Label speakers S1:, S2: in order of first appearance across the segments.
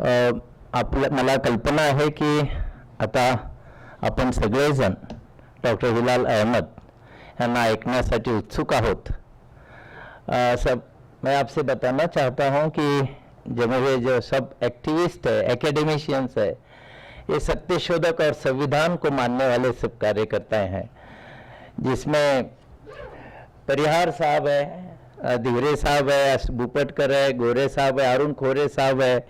S1: मला कल्पना आहे की आता आपण सगळेजण डॉक्टर हिलाल अहमद यांना ऐकण्यासाठी उत्सुक आहोत। सब मैं आपसे बताना चाहता हूं कि जब जो सब एक्टिविस्ट है, एकेडमिशियंस है, ये सत्यशोधक और संविधान को मानने वाले सब कार्यकर्ता हैं, जिसमें परिहार साहब है, धीरे साहब है, भूपटकर है, गोरे साहब है, अरुण खोरे साहब है,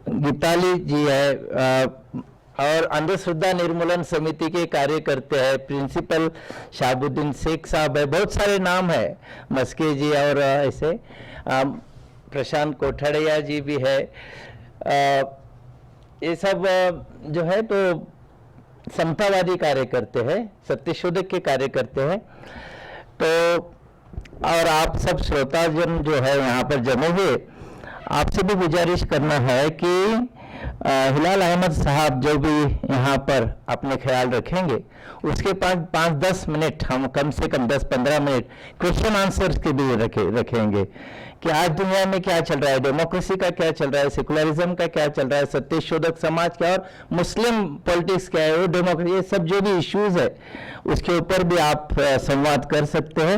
S1: गीताली जी है, और अंधश्रद्धा निर्मूलन समिति के कार्यकर्ते हैं, प्रिंसिपल शाहबुद्दीन शेख साहब है, बहुत सारे नाम है, मस्के जी और ऐसे प्रशांत कोठाड़िया जी भी है। ये सब जो है तो समतावादी कार्यकर्ते हैं, सत्यशोधक के कार्यकर्ते हैं। तो और आप सब श्रोताजन जो है यहाँ पर जमे हुए, आपसे भी गुजारिश करना है कि हिलाल अहमद साहब जो भी यहाँ पर अपने ख्याल रखेंगे, उसके पास 5-10 मिनट हम कम से कम 10-15 मिनट क्वेश्चन आंसर्स के भी रखेंगे कि आज दुनिया में क्या चल रहा है, डेमोक्रेसी का क्या चल रहा है, सेकुलरिज्म का क्या चल रहा है, सत्यशोधक समाज क्या और मुस्लिम पॉलिटिक्स क्या है, वो डेमोक्रेसी, ये सब जो भी इश्यूज है उसके ऊपर भी आप संवाद कर सकते हैं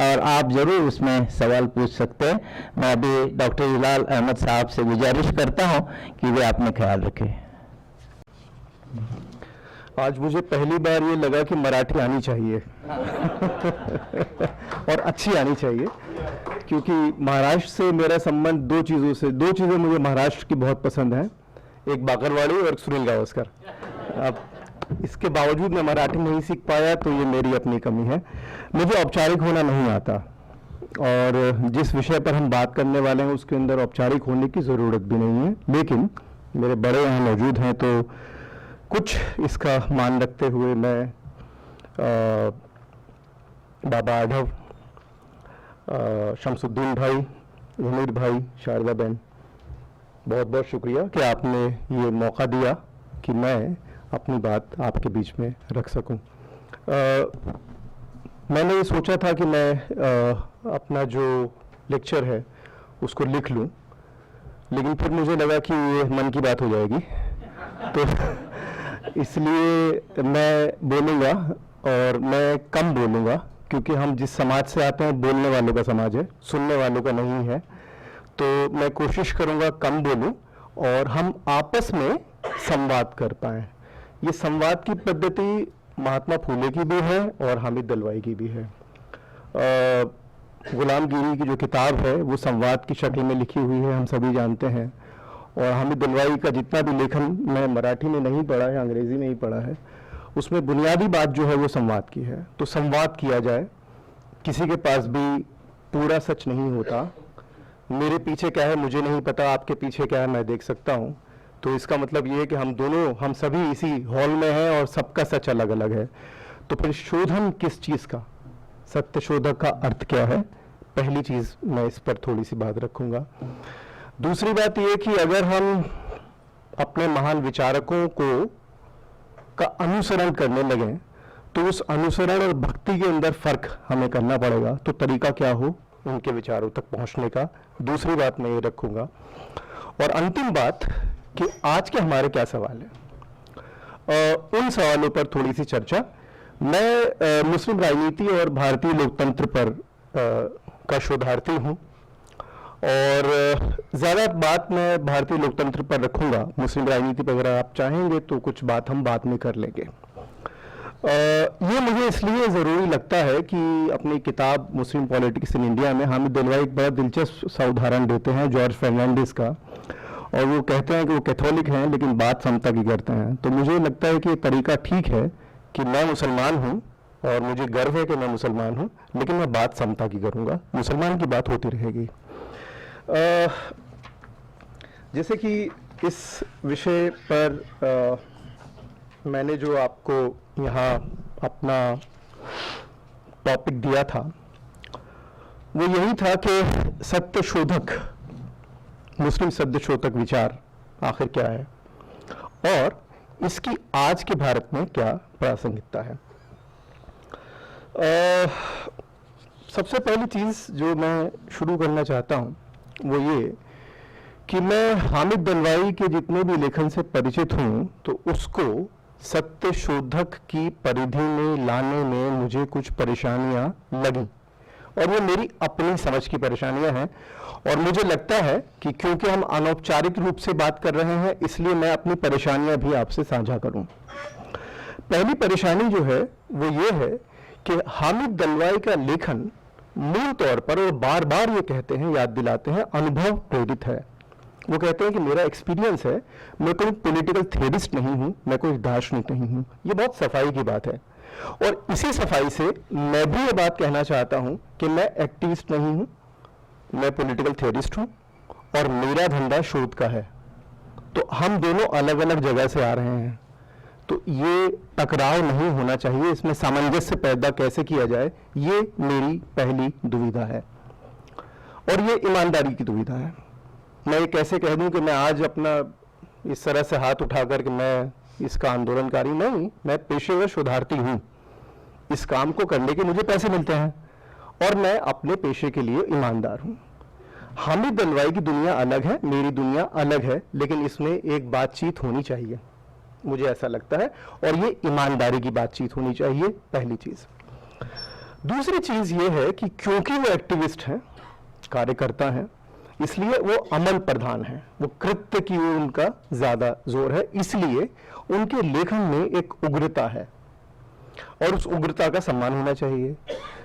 S1: और आप जरूर उसमें सवाल पूछ सकते हैं। मैं अभी डॉक्टर हिलाल अहमद साहब से गुजारिश करता हूं कि वे अपने ख्याल रखें।
S2: आज मुझे पहली बार ये लगा कि मराठी आनी चाहिए और अच्छी आनी चाहिए, क्योंकि महाराष्ट्र से मेरा संबंध दो चीज़ें मुझे महाराष्ट्र की बहुत पसंद हैं, एक बाकरवाड़ी और एक सुनील गावस्कर। अब इसके बावजूद मैं मराठी नहीं सीख पाया तो ये मेरी अपनी कमी है। मुझे औपचारिक होना नहीं आता और जिस विषय पर हम बात करने वाले हैं उसके अंदर औपचारिक होने की ज़रूरत भी नहीं है, लेकिन मेरे बड़े यहाँ मौजूद हैं तो कुछ इसका मान रखते हुए मैं बाबा आढव, शमसुद्दीन भाई, उमीर भाई, शारदा बहन, बहुत बहुत शुक्रिया कि आपने ये मौका दिया कि मैं अपनी बात आपके बीच में रख सकूं। मैंने ये सोचा था कि मैं अपना जो लेक्चर है उसको लिख लूं, लेकिन फिर मुझे लगा कि ये मन की बात हो जाएगी तो इसलिए मैं बोलूँगा और मैं कम बोलूँगा, क्योंकि हम जिस समाज से आते हैं बोलने वालों का समाज है, सुनने वालों का नहीं है। तो मैं कोशिश करूँगा कम बोलूँ और हम आपस में संवाद कर पाएँ। ये संवाद की पद्धति महात्मा फूले की भी है और हामिद दलवाई की भी है। गुलामगिरी की जो किताब है वो संवाद की शक्ल में लिखी हुई है, हम सभी जानते हैं। और हामिद दलवाई का जितना भी लेखन मैं मराठी में नहीं पढ़ा है, अंग्रेज़ी में ही पढ़ा है, उसमें बुनियादी बात जो है वो संवाद की है। तो संवाद किया जाए, किसी के पास भी पूरा सच नहीं होता। मेरे पीछे क्या है मुझे नहीं पता, आपके पीछे क्या है मैं देख सकता हूँ। तो इसका मतलब ये है कि हम सभी इसी हॉल में हैं और सबका सच अलग अलग है। तो फिर शोधन किस चीज़ का, सत्यशोधक का अर्थ क्या है, पहली चीज़ मैं इस पर थोड़ी सी बात रखूँगा। दूसरी बात ये कि अगर हम अपने महान विचारकों का अनुसरण करने लगें तो उस अनुसरण और भक्ति के अंदर फ़र्क हमें करना पड़ेगा। तो तरीका क्या हो उनके विचारों तक पहुंचने का, दूसरी बात मैं ये रखूँगा। और अंतिम बात कि आज के हमारे क्या सवाल हैं, उन सवालों पर थोड़ी सी चर्चा। मैं मुस्लिम राजनीति और भारतीय लोकतंत्र पर का शोधार्थी हूँ और ज़्यादा बात मैं भारतीय लोकतंत्र पर रखूँगा। मुस्लिम राजनीति पर अगर आप चाहेंगे तो कुछ बात हम बाद में कर लेंगे। ये मुझे इसलिए ज़रूरी लगता है कि अपनी किताब मुस्लिम पॉलिटिक्स इन इंडिया में हामिद दलवाई एक बड़ा दिलचस्प सा उदाहरण देते हैं जॉर्ज फर्नांडिस का, और वो कहते हैं कि वो कैथोलिक हैं लेकिन बात समता की करते हैं। तो मुझे लगता है कि ये तरीका ठीक है कि मैं मुसलमान हूँ और मुझे गर्व है कि मैं मुसलमान हूँ, लेकिन मैं बात समता की करूँगा, मुसलमान की बात होती रहेगी। जैसे कि इस विषय पर मैंने जो आपको यहाँ अपना टॉपिक दिया था वो यही था कि सत्यशोधक, मुस्लिम सत्यशोधक विचार आखिर क्या है और इसकी आज के भारत में क्या प्रासंगिकता है। सबसे पहली चीज़ जो मैं शुरू करना चाहता हूँ वो ये कि मैं हामिद दलवाई के जितने भी लेखन से परिचित हूँ तो उसको सत्य शोधक की परिधि में लाने में मुझे कुछ परेशानियां लगी, और ये मेरी अपनी समझ की परेशानियां हैं। और मुझे लगता है कि क्योंकि हम अनौपचारिक रूप से बात कर रहे हैं, इसलिए मैं अपनी परेशानियां भी आपसे साझा करूं। पहली परेशानी जो है वो ये है कि हामिद दलवाई का लेखन मूल तौर पर, और बार बार ये कहते हैं, याद दिलाते हैं, अनुभव प्रेरित है। वो कहते हैं कि मेरा एक्सपीरियंस है, मैं कोई पॉलिटिकल थ्योरिस्ट नहीं हूं, मैं कोई दार्शनिक नहीं हूं। ये बहुत सफाई की बात है, और इसी सफाई से मैं भी ये बात कहना चाहता हूं कि मैं एक्टिविस्ट नहीं हूं, मैं पॉलिटिकल थ्योरिस्ट हूं, और मेरा धंधा शोध का है। तो हम दोनों अलग अलग जगह से आ रहे हैं, तो ये टकराव नहीं होना चाहिए, इसमें सामंजस्य पैदा कैसे किया जाए, ये मेरी पहली दुविधा है, और ये ईमानदारी की दुविधा है। मैं ये कैसे कह दूं कि मैं आज अपना इस तरह से हाथ उठाकर कि मैं इसका आंदोलनकारी नहीं, मैं पेशेवर शोधार्थी हूं, इस काम को करने के मुझे पैसे मिलते हैं, और मैं अपने पेशे के लिए ईमानदार हूं। हामिद दलवाई की दुनिया अलग है, मेरी दुनिया अलग है, लेकिन इसमें एक बातचीत होनी चाहिए, मुझे ऐसा लगता है, और ये ईमानदारी की बातचीत होनी चाहिए, पहली चीज। दूसरी चीज ये है कि क्योंकि वो एक्टिविस्ट हैं, कार्यकर्ता हैं, इसलिए वो अमल प्रधान है, वो कृत्य की ओर उनका ज्यादा जोर है, इसलिए उनके लेखन में एक उग्रता है, और उस उग्रता का सम्मान होना चाहिए।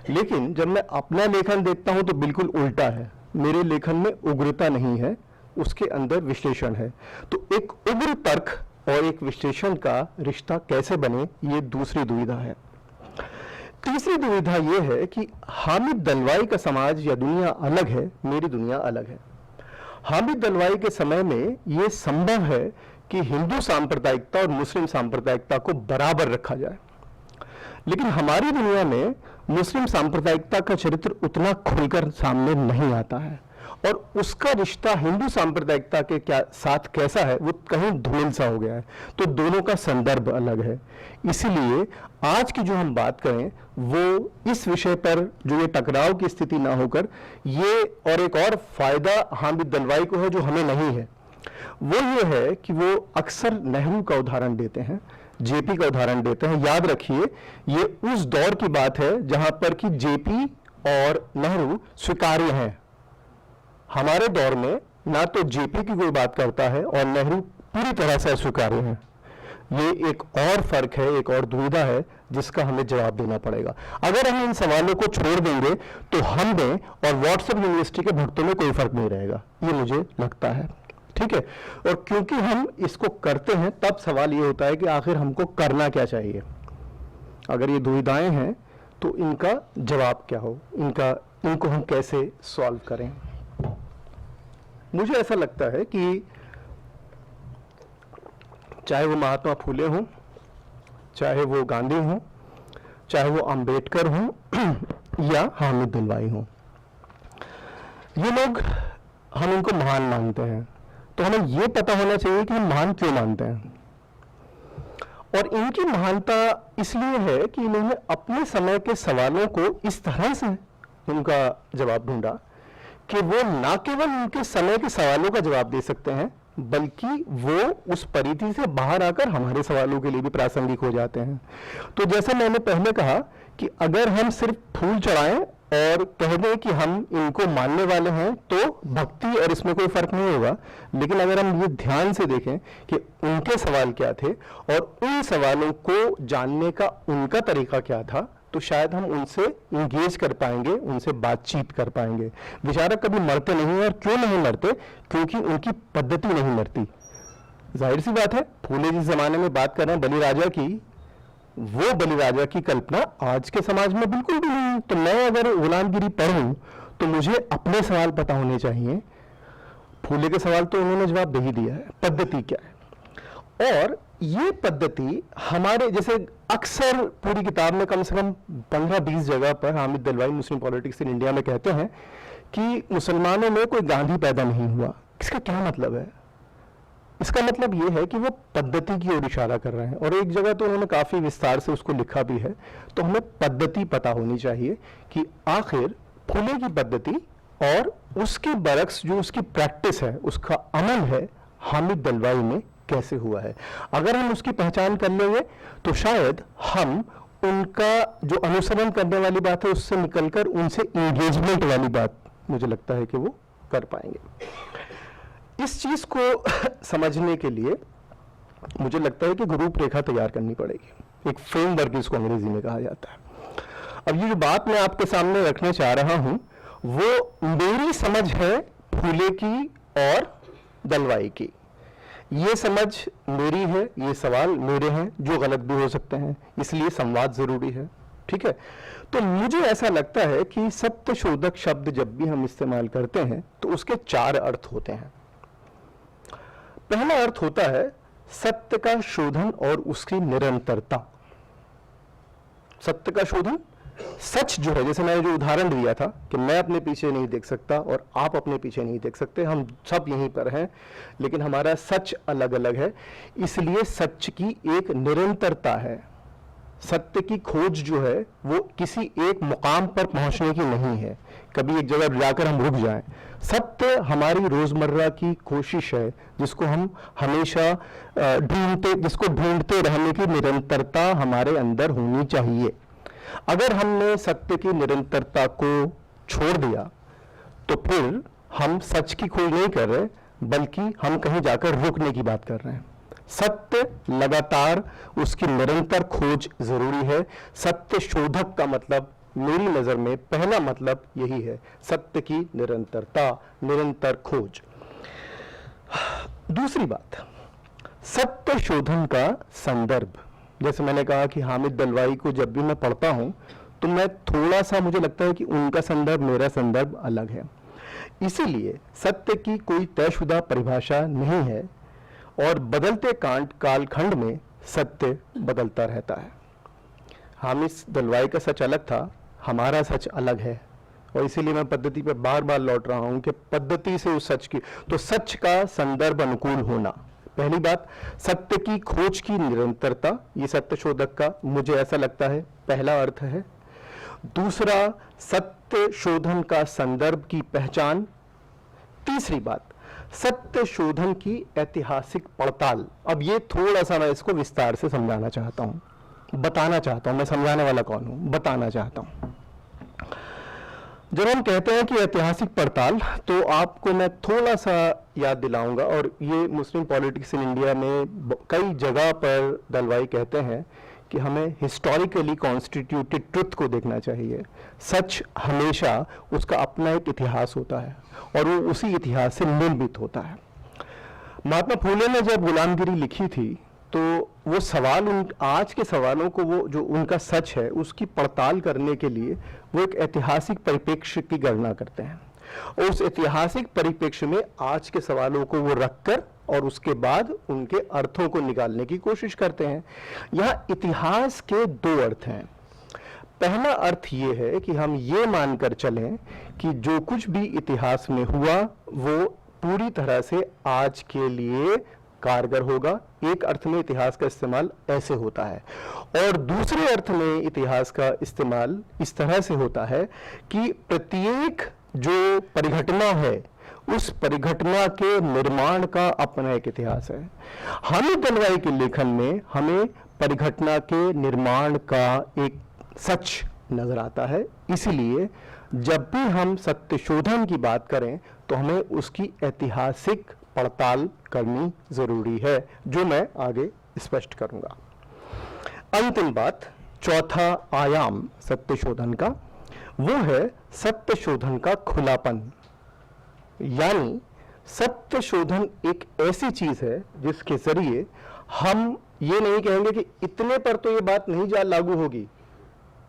S2: लेकिन जब मैं अपना लेखन देखता हूं तो बिल्कुल उल्टा है, मेरे लेखन में उग्रता नहीं है, उसके अंदर विश्लेषण है। तो एक उग्र तर्क और एक विश्लेषण का रिश्ता कैसे बने, ये दूसरी दुविधा है। तीसरी दुविधा यह है कि हामिद दलवाई का समाज या दुनिया अलग है, मेरी दुनिया अलग है। हामिद दलवाई के समय में यह संभव है कि हिंदू सांप्रदायिकता और मुस्लिम सांप्रदायिकता को बराबर रखा जाए, लेकिन हमारी दुनिया में मुस्लिम सांप्रदायिकता का चरित्र उतना खुलकर सामने नहीं आता है, और उसका रिश्ता हिंदू सांप्रदायिकता के साथ कैसा है वो कहीं धूमिल सा हो गया है। तो दोनों का संदर्भ अलग है, इसीलिए आज की जो हम बात करें वो इस विषय पर जो ये टकराव की स्थिति ना होकर, ये और एक और फायदा हामिद दलवाई को है जो हमें नहीं है, वो ये है कि वो अक्सर नेहरू का उदाहरण देते हैं, जेपी का उदाहरण देते हैं। याद रखिए, ये उस दौर की बात है जहां पर कि जेपी और नेहरू स्वीकार्य हैं। हमारे दौर में ना तो जेपी की कोई बात करता है और नेहरू पूरी तरह से अस्वीकार्य है। ये एक और फर्क है, एक और दुविधा है जिसका हमें जवाब देना पड़ेगा। अगर हम इन सवालों को छोड़ देंगे तो हम में और व्हाट्सएप यूनिवर्सिटी के भक्तों में कोई फर्क नहीं रहेगा, ये मुझे लगता है। ठीक है, और क्योंकि हम इसको करते हैं तब सवाल ये होता है कि आखिर हमको करना क्या चाहिए। अगर ये दुविधाएं हैं तो इनका जवाब क्या हो, इनको हम कैसे सॉल्व करें। मुझे ऐसा लगता है कि चाहे वो महात्मा फूले हों, चाहे वो गांधी हों, चाहे वो अंबेडकर हों या हामिद दलवाई हों, ये लोग, हम इनको महान मानते हैं, तो हमें ये पता होना चाहिए कि हम महान क्यों मानते हैं। और इनकी महानता इसलिए है कि इन्होंने अपने समय के सवालों को इस तरह से उनका जवाब ढूंढा कि वो ना केवल उनके समय के सवालों का जवाब दे सकते हैं, बल्कि वो उस परिधि से बाहर आकर हमारे सवालों के लिए भी प्रासंगिक हो जाते हैं। तो जैसे मैंने पहले कहा कि अगर हम सिर्फ फूल चढ़ाएं और कह दें कि हम इनको मानने वाले हैं तो भक्ति और इसमें कोई फर्क नहीं होगा, लेकिन अगर हम ये ध्यान से देखें कि उनके सवाल क्या थे और उन सवालों को जानने का उनका तरीका क्या था, तो शायद हम उनसे इंगेज कर पाएंगे, उनसे बातचीत कर पाएंगे। विचारक कभी मरते नहीं, और क्यों नहीं मरते? क्योंकि उनकी पद्धति नहीं मरती। जाहिर सी बात है, फूले जिस जमाने में बात कर रहे हैं बलिराजा की, वो बलिराजा की कल्पना आज के समाज में बिल्कुल भी नहीं है। तो मैं अगर गुलामगिरी पढ़ूं तो मुझे अपने सवाल पता होने चाहिए। फूले के सवाल तो उन्होंने जवाब दे ही दिया है, पद्धति क्या है। और ये पद्धति हमारे जैसे अक्सर पूरी किताब में कम से कम 15-20 जगह पर हामिद दलवाई मुस्लिम पॉलिटिक्स इन इंडिया में कहते हैं कि मुसलमानों में कोई गांधी पैदा नहीं हुआ। इसका क्या मतलब है? इसका मतलब ये है कि वो पद्धति की ओर इशारा कर रहे हैं, और एक जगह तो उन्होंने काफी विस्तार से उसको लिखा भी है। तो हमें पद्धति पता होनी चाहिए कि आखिर फूले की पद्धति और उसके बरक्स जो उसकी प्रैक्टिस है, उसका अमल है, हामिद दलवाई में कैसे हुआ है। अगर हम उसकी पहचान कर लेंगे तो शायद हम उनका जो अनुसरण करने वाली बात है उससे निकलकर उनसे इंगेजमेंट वाली बात मुझे लगता है कि वो कर पाएंगे। इस चीज को समझने के लिए मुझे लगता है कि रूपरेखा तैयार करनी पड़ेगी, एक फ्रेमवर्क इसको अंग्रेजी में कहा जाता है। अब ये जो बात मैं आपके सामने रखना चाह रहा हूं वो मेरी समझ है फूले की और दलवाई की। ये समझ मेरी है, ये सवाल मेरे हैं, जो गलत भी हो सकते हैं, इसलिए संवाद जरूरी है। ठीक है, तो मुझे ऐसा लगता है कि सत्यशोधक शब्द जब भी हम इस्तेमाल करते हैं तो उसके 4 अर्थ होते हैं। पहला अर्थ होता है सत्य का शोधन और उसकी निरंतरता। सत्य का शोधन, सच जो है, जैसे मैंने जो उदाहरण दिया था कि मैं अपने पीछे नहीं देख सकता और आप अपने पीछे नहीं देख सकते, हम सब यहीं पर हैं, लेकिन हमारा सच अलग अलग है, इसलिए सच की एक निरंतरता है। सत्य की खोज जो है वो किसी एक मुकाम पर पहुंचने की नहीं है, कभी एक जगह जाकर हम रुक जाएं। सत्य हमारी रोजमर्रा की कोशिश है जिसको हम हमेशा जिसको ढूंढते रहने की निरंतरता हमारे अंदर होनी चाहिए। अगर हमने सत्य की निरंतरता को छोड़ दिया तो फिर हम सच की खोज नहीं कर रहे, बल्कि हम कहीं जाकर रुकने की बात कर रहे हैं। सत्य लगातार, उसकी निरंतर खोज जरूरी है। सत्य शोधक का मतलब मेरी नजर में पहला मतलब यही है, सत्य की निरंतरता, निरंतर खोज। दूसरी बात, सत्य शोधन का संदर्भ। जैसे मैंने कहा कि हामिद दलवाई को जब भी मैं पढ़ता हूं तो मैं थोड़ा सा, मुझे लगता है कि उनका संदर्भ मेरा संदर्भ अलग है। इसीलिए सत्य की कोई तयशुदा परिभाषा नहीं है और बदलते कालखंड में सत्य बदलता रहता है। हामिद दलवाई का सच अलग था, हमारा सच अलग है, और इसीलिए मैं पद्धति पर बार बार लौट रहा हूं कि पद्धति से उस सच की, तो सच का संदर्भ अनुकूल होना। पहली बात, सत्य की खोज की निरंतरता, ये सत्य शोधक का मुझे ऐसा लगता है पहला अर्थ है। दूसरा, सत्य शोधन का संदर्भ की पहचान। तीसरी बात, सत्य शोधन की ऐतिहासिक पड़ताल। अब ये थोड़ा सा मैं इसको विस्तार से समझाना चाहता हूं, बताना चाहता हूं। मैं समझाने वाला कौन हूं, बताना चाहता हूं। जब हम कहते हैं कि ऐतिहासिक पड़ताल, तो आपको मैं थोड़ा सा याद दिलाऊंगा, और ये मुस्लिम पॉलिटिक्स इन इंडिया में कई जगह पर दलवाई कहते हैं कि हमें हिस्टोरिकली कॉन्स्टिट्यूटेड ट्रुथ को देखना चाहिए। सच हमेशा उसका अपना एक इतिहास होता है और वो उसी इतिहास से निर्मित होता है। महात्मा फूले ने जब गुलामगिरी लिखी थी तो वो सवाल, आज के सवालों को, वो जो उनका सच है उसकी पड़ताल करने के लिए वो एक ऐतिहासिक परिप्रेक्ष्य की गणना करते हैं, और उस ऐतिहासिक परिप्रेक्ष्य में आज के सवालों को वो रखकर और उसके बाद उनके अर्थों को निकालने की कोशिश करते हैं। यहाँ इतिहास के 2 अर्थ हैं। पहला अर्थ ये है कि हम ये मानकर चलें कि जो कुछ भी इतिहास में हुआ वो पूरी तरह से आज के लिए कारगर होगा। एक अर्थ में इतिहास का इस्तेमाल ऐसे होता है, और दूसरे अर्थ में इतिहास का इस्तेमाल इस तरह से होता है कि प्रत्येक जो परिघटना है उस परिघटना के निर्माण का अपना एक इतिहास है। हामिद दलवाई के लेखन में हमें परिघटना के निर्माण का एक सच नजर आता है। इसीलिए जब भी हम सत्य शोधन की बात करें तो हमें उसकी ऐतिहासिक पड़ताल करनी जरूरी है, जो मैं आगे स्पष्ट करूंगा। अंतिम बात, चौथा आयाम सत्य शोधन का, वो है सत्य शोधन का खुलापन। यानी सत्य शोधन एक ऐसी चीज है जिसके जरिए हम ये नहीं कहेंगे कि इतने पर तो ये बात नहीं लागू होगी,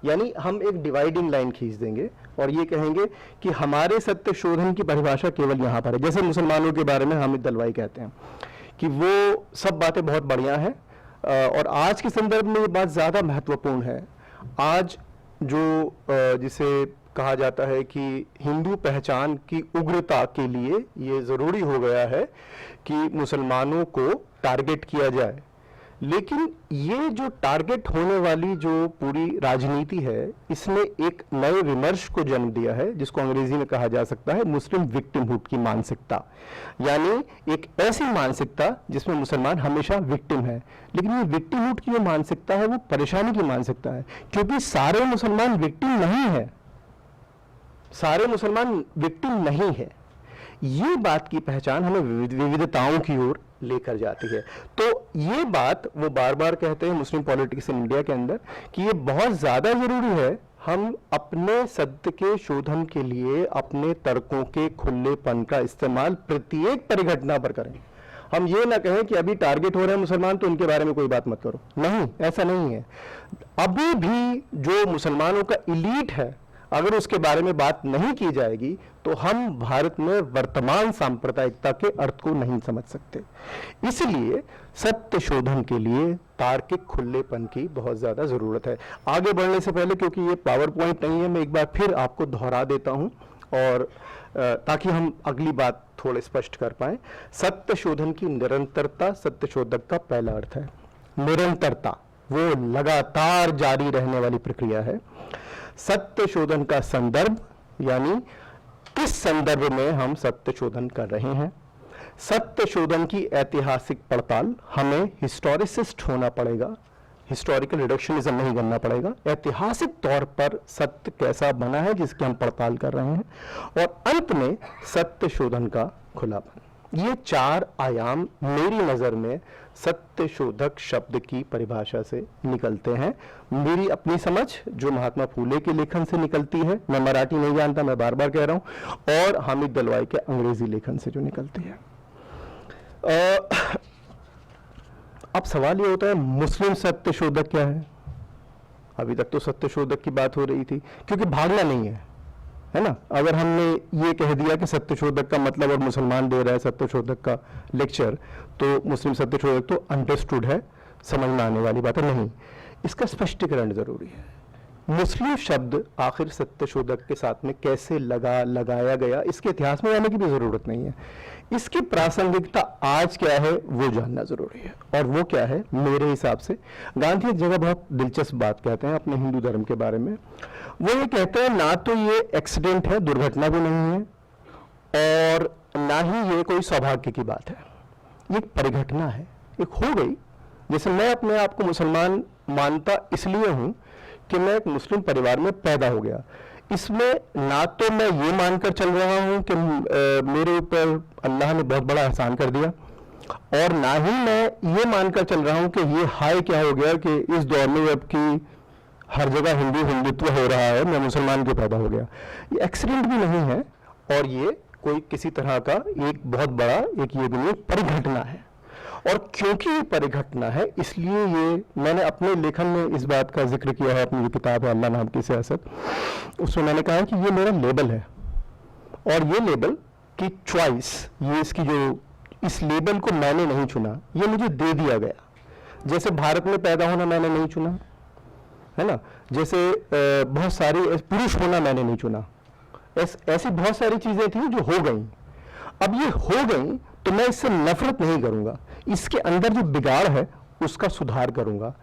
S2: यानी हम एक डिवाइडिंग लाइन खींच देंगे और ये कहेंगे कि हमारे सत्य शोधन की परिभाषा केवल यहाँ पर है। जैसे मुसलमानों के बारे में हामिद दलवाई कहते हैं कि वो सब बातें बहुत बढ़िया हैं, और आज के संदर्भ में ये बात ज़्यादा महत्वपूर्ण है। आज जो जिसे कहा जाता है कि हिंदू पहचान की उग्रता के लिए ये ज़रूरी हो गया है कि मुसलमानों को टारगेट किया जाए, लेकिन ये जो टारगेट होने वाली जो पूरी राजनीति है, इसने एक नए विमर्श को जन्म दिया है, जिसको अंग्रेजी में कहा जा सकता है मुस्लिम विक्टिमहुड की मानसिकता। यानी एक ऐसी मानसिकता जिसमें मुसलमान हमेशा विक्टिम है। लेकिन ये विक्टिमहुड की जो मानसिकता है वो परेशानी की मानसिकता है, क्योंकि सारे मुसलमान विक्टिम नहीं है, सारे मुसलमान विक्टिम नहीं है। ये बात की पहचान हमें विविधताओं की ओर लेकर जाती है। तो ये बात वो बार बार कहते हैं मुस्लिम पॉलिटिक्स इन इंडिया के अंदर कि ये बहुत ज्यादा जरूरी है हम अपने सत्य के शोधन के लिए अपने तर्कों के खुलेपन का इस्तेमाल प्रत्येक परिघटना पर करें। हम ये ना कहें कि अभी टारगेट हो रहे हैं मुसलमान तो उनके बारे में कोई बात मत करो, नहीं, ऐसा नहीं है। अभी भी जो मुसलमानों का इलीट है, अगर उसके बारे में बात नहीं की जाएगी तो हम भारत में वर्तमान सांप्रदायिकता के अर्थ को नहीं समझ सकते। इसलिए सत्य शोधन के लिए तार्किक खुलेपन की बहुत ज्यादा जरूरत है। आगे बढ़ने से पहले, क्योंकि ये पावर पॉइंट नहीं है, मैं एक बार फिर आपको दोहरा देता हूं और ताकि हम अगली बात थोड़े स्पष्ट कर पाए। सत्य शोधन की निरंतरता सत्य शोधक का पहला अर्थ है। निरंतरता वो लगातार जारी रहने वाली प्रक्रिया है। सत्य शोधन का संदर्भ, यानी किस संदर्भ में हम सत्य शोधन कर रहे हैं। सत्य शोधन की ऐतिहासिक पड़ताल, हमें हिस्टोरिसिस्ट होना पड़ेगा, हिस्टोरिकल रिडक्शनिज्म नहीं करना पड़ेगा। ऐतिहासिक तौर पर सत्य कैसा बना है जिसकी हम पड़ताल कर रहे हैं। और अंत में सत्य शोधन का खुलापन। ये चार आयाम मेरी नजर में सत्य शोधक शब्द की परिभाषा से निकलते हैं। मेरी अपनी समझ जो महात्मा फूले के लेखन से निकलती है, मैं मराठी नहीं जानता, मैं बार बार कह रहा हूं, और हामिद दलवाई के अंग्रेजी लेखन से जो निकलती है। अब सवाल ये होता है मुस्लिम सत्य शोधक क्या है। अभी तक तो सत्य शोधक की बात हो रही थी, क्योंकि भागना नहीं है ना। अगर हमने ये कह दिया कि सत्य शोधक का मतलब और मुसलमान दे रहा है सत्य शोधक का लेक्चर, तो मुस्लिम सत्य शोधक तो अंडरस्टूड है, समझ में आने वाली बात है, नहीं। इसका स्पष्टीकरण जरूरी है। मुस्लिम शब्द आखिर सत्य शोधक के साथ में कैसे लगाया गया, इसके इतिहास में जाने की भी जरूरत नहीं है। इसकी प्रासंगिकता आज क्या है वो जानना जरूरी है। और वो क्या है मेरे हिसाब से, गांधी एक जगह बहुत दिलचस्प बात कहते हैं अपने हिंदू धर्म के बारे में। वो ये कहते हैं ना तो ये एक्सीडेंट है, दुर्घटना भी नहीं है, और ना ही ये कोई सौभाग्य की बात है। ये एक परिघटना है, एक हो गई। जैसे मैं अपने आप को मुसलमान मानता इसलिए हूं कि मैं एक मुस्लिम परिवार में पैदा हो गया। इसमें ना तो मैं ये मानकर चल रहा हूं कि मेरे ऊपर अल्लाह ने बहुत बड़ा एहसान कर दिया, और ना ही मैं ये मानकर चल रहा हूं कि ये हाय क्या हो गया कि इस दौर में अब की हर जगह हिंदुत्व हो रहा है, मैं मुसलमान के पैदा हो गया। ये एक्सीडेंट भी नहीं है, और ये कोई किसी तरह का एक बहुत बड़ा एक ये भी नहीं, परिघटना है। और क्योंकि ये परिघटना है, इसलिए ये मैंने अपने लेखन में इस बात का जिक्र किया है। अपनी जो किताब है अल्लाह नाम की सियासत, उसमें मैंने कहा है कि ये मेरा लेबल है, और ये लेबल की चॉइस, ये इसकी जो, इस लेबल को मैंने नहीं चुना, ये मुझे दे दिया गया। जैसे भारत में पैदा होना मैंने नहीं चुना, है ना, जैसे बहुत सारी पुरुष होना मैंने नहीं चुना, ऐसी बहुत सारी चीजें थी जो हो गई। अब ये हो गई तो मैं इससे नफरत नहीं करूंगा, इसके अंदर जो बिगाड़ है उसका सुधार करूंगा।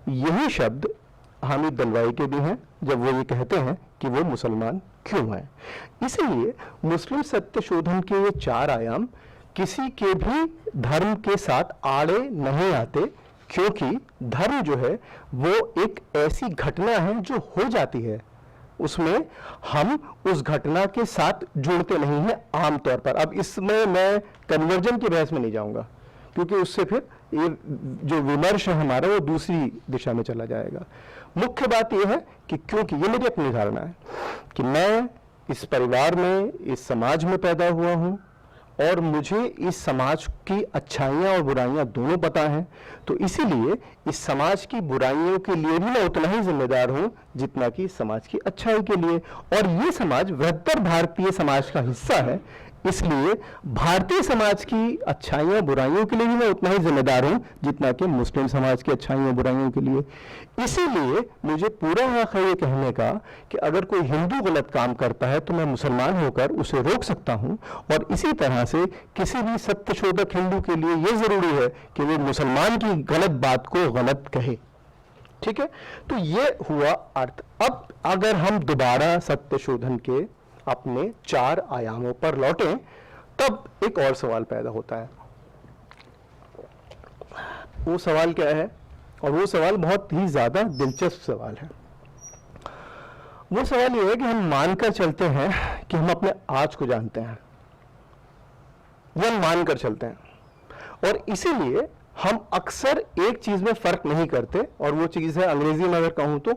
S2: यही शब्द हामिद दलवाई के भी हैं जब वो ये कहते हैं कि वो मुसलमान क्यों हैं। इसीलिए मुस्लिम सत्य शोधन के ये चार आयाम किसी के भी धर्म के साथ आड़े नहीं आते, क्योंकि धर्म जो है वो एक ऐसी घटना है जो हो जाती है, उसमें हम उस घटना के साथ जुड़ते नहीं हैं आमतौर पर। अब इसमें मैं कन्वर्जन की बहस में नहीं जाऊंगा, क्योंकि उससे फिर ये जो विमर्श है हमारा वो दूसरी दिशा में चला जाएगा। मुख्य बात यह है कि क्योंकि ये मेरी अपनी धारणा है कि मैं इस परिवार में, इस समाज में पैदा हुआ हूं, और मुझे इस समाज की अच्छाइयाँ और बुराइयाँ दोनों पता हैं, तो इसीलिए इस समाज की बुराइयों के लिए भी मैं उतना ही जिम्मेदार हूँ जितना कि इस समाज की अच्छाई के लिए। और ये समाज वृहत्तर भारतीय समाज का हिस्सा है, इसलिए भारतीय समाज की अच्छाइयों बुराइयों के लिए भी मैं उतना ही जिम्मेदार हूं जितना कि मुस्लिम समाज की अच्छाइयों बुराइयों के लिए। इसीलिए मुझे पूरा हक है ये कहने का कि अगर कोई हिंदू गलत काम करता है तो मैं मुसलमान होकर उसे रोक सकता हूं, और इसी तरह से किसी भी सत्यशोधक हिंदू के लिए यह जरूरी है कि वो मुसलमान की गलत बात को गलत कहे। ठीक है, तो ये हुआ अर्थ। अब अगर हम दोबारा सत्यशोधन के अपने 4 आयामों पर लौटें, तब एक और सवाल पैदा होता है। वो सवाल क्या है? और वो सवाल बहुत ही ज्यादा दिलचस्प सवाल है। वो सवाल ये है कि हम मानकर चलते हैं कि हम अपने आज को जानते हैं, ये हम मानकर चलते हैं, और इसीलिए हम अक्सर एक चीज में फर्क नहीं करते, और वो चीज है, अंग्रेजी में अगर कहूं तो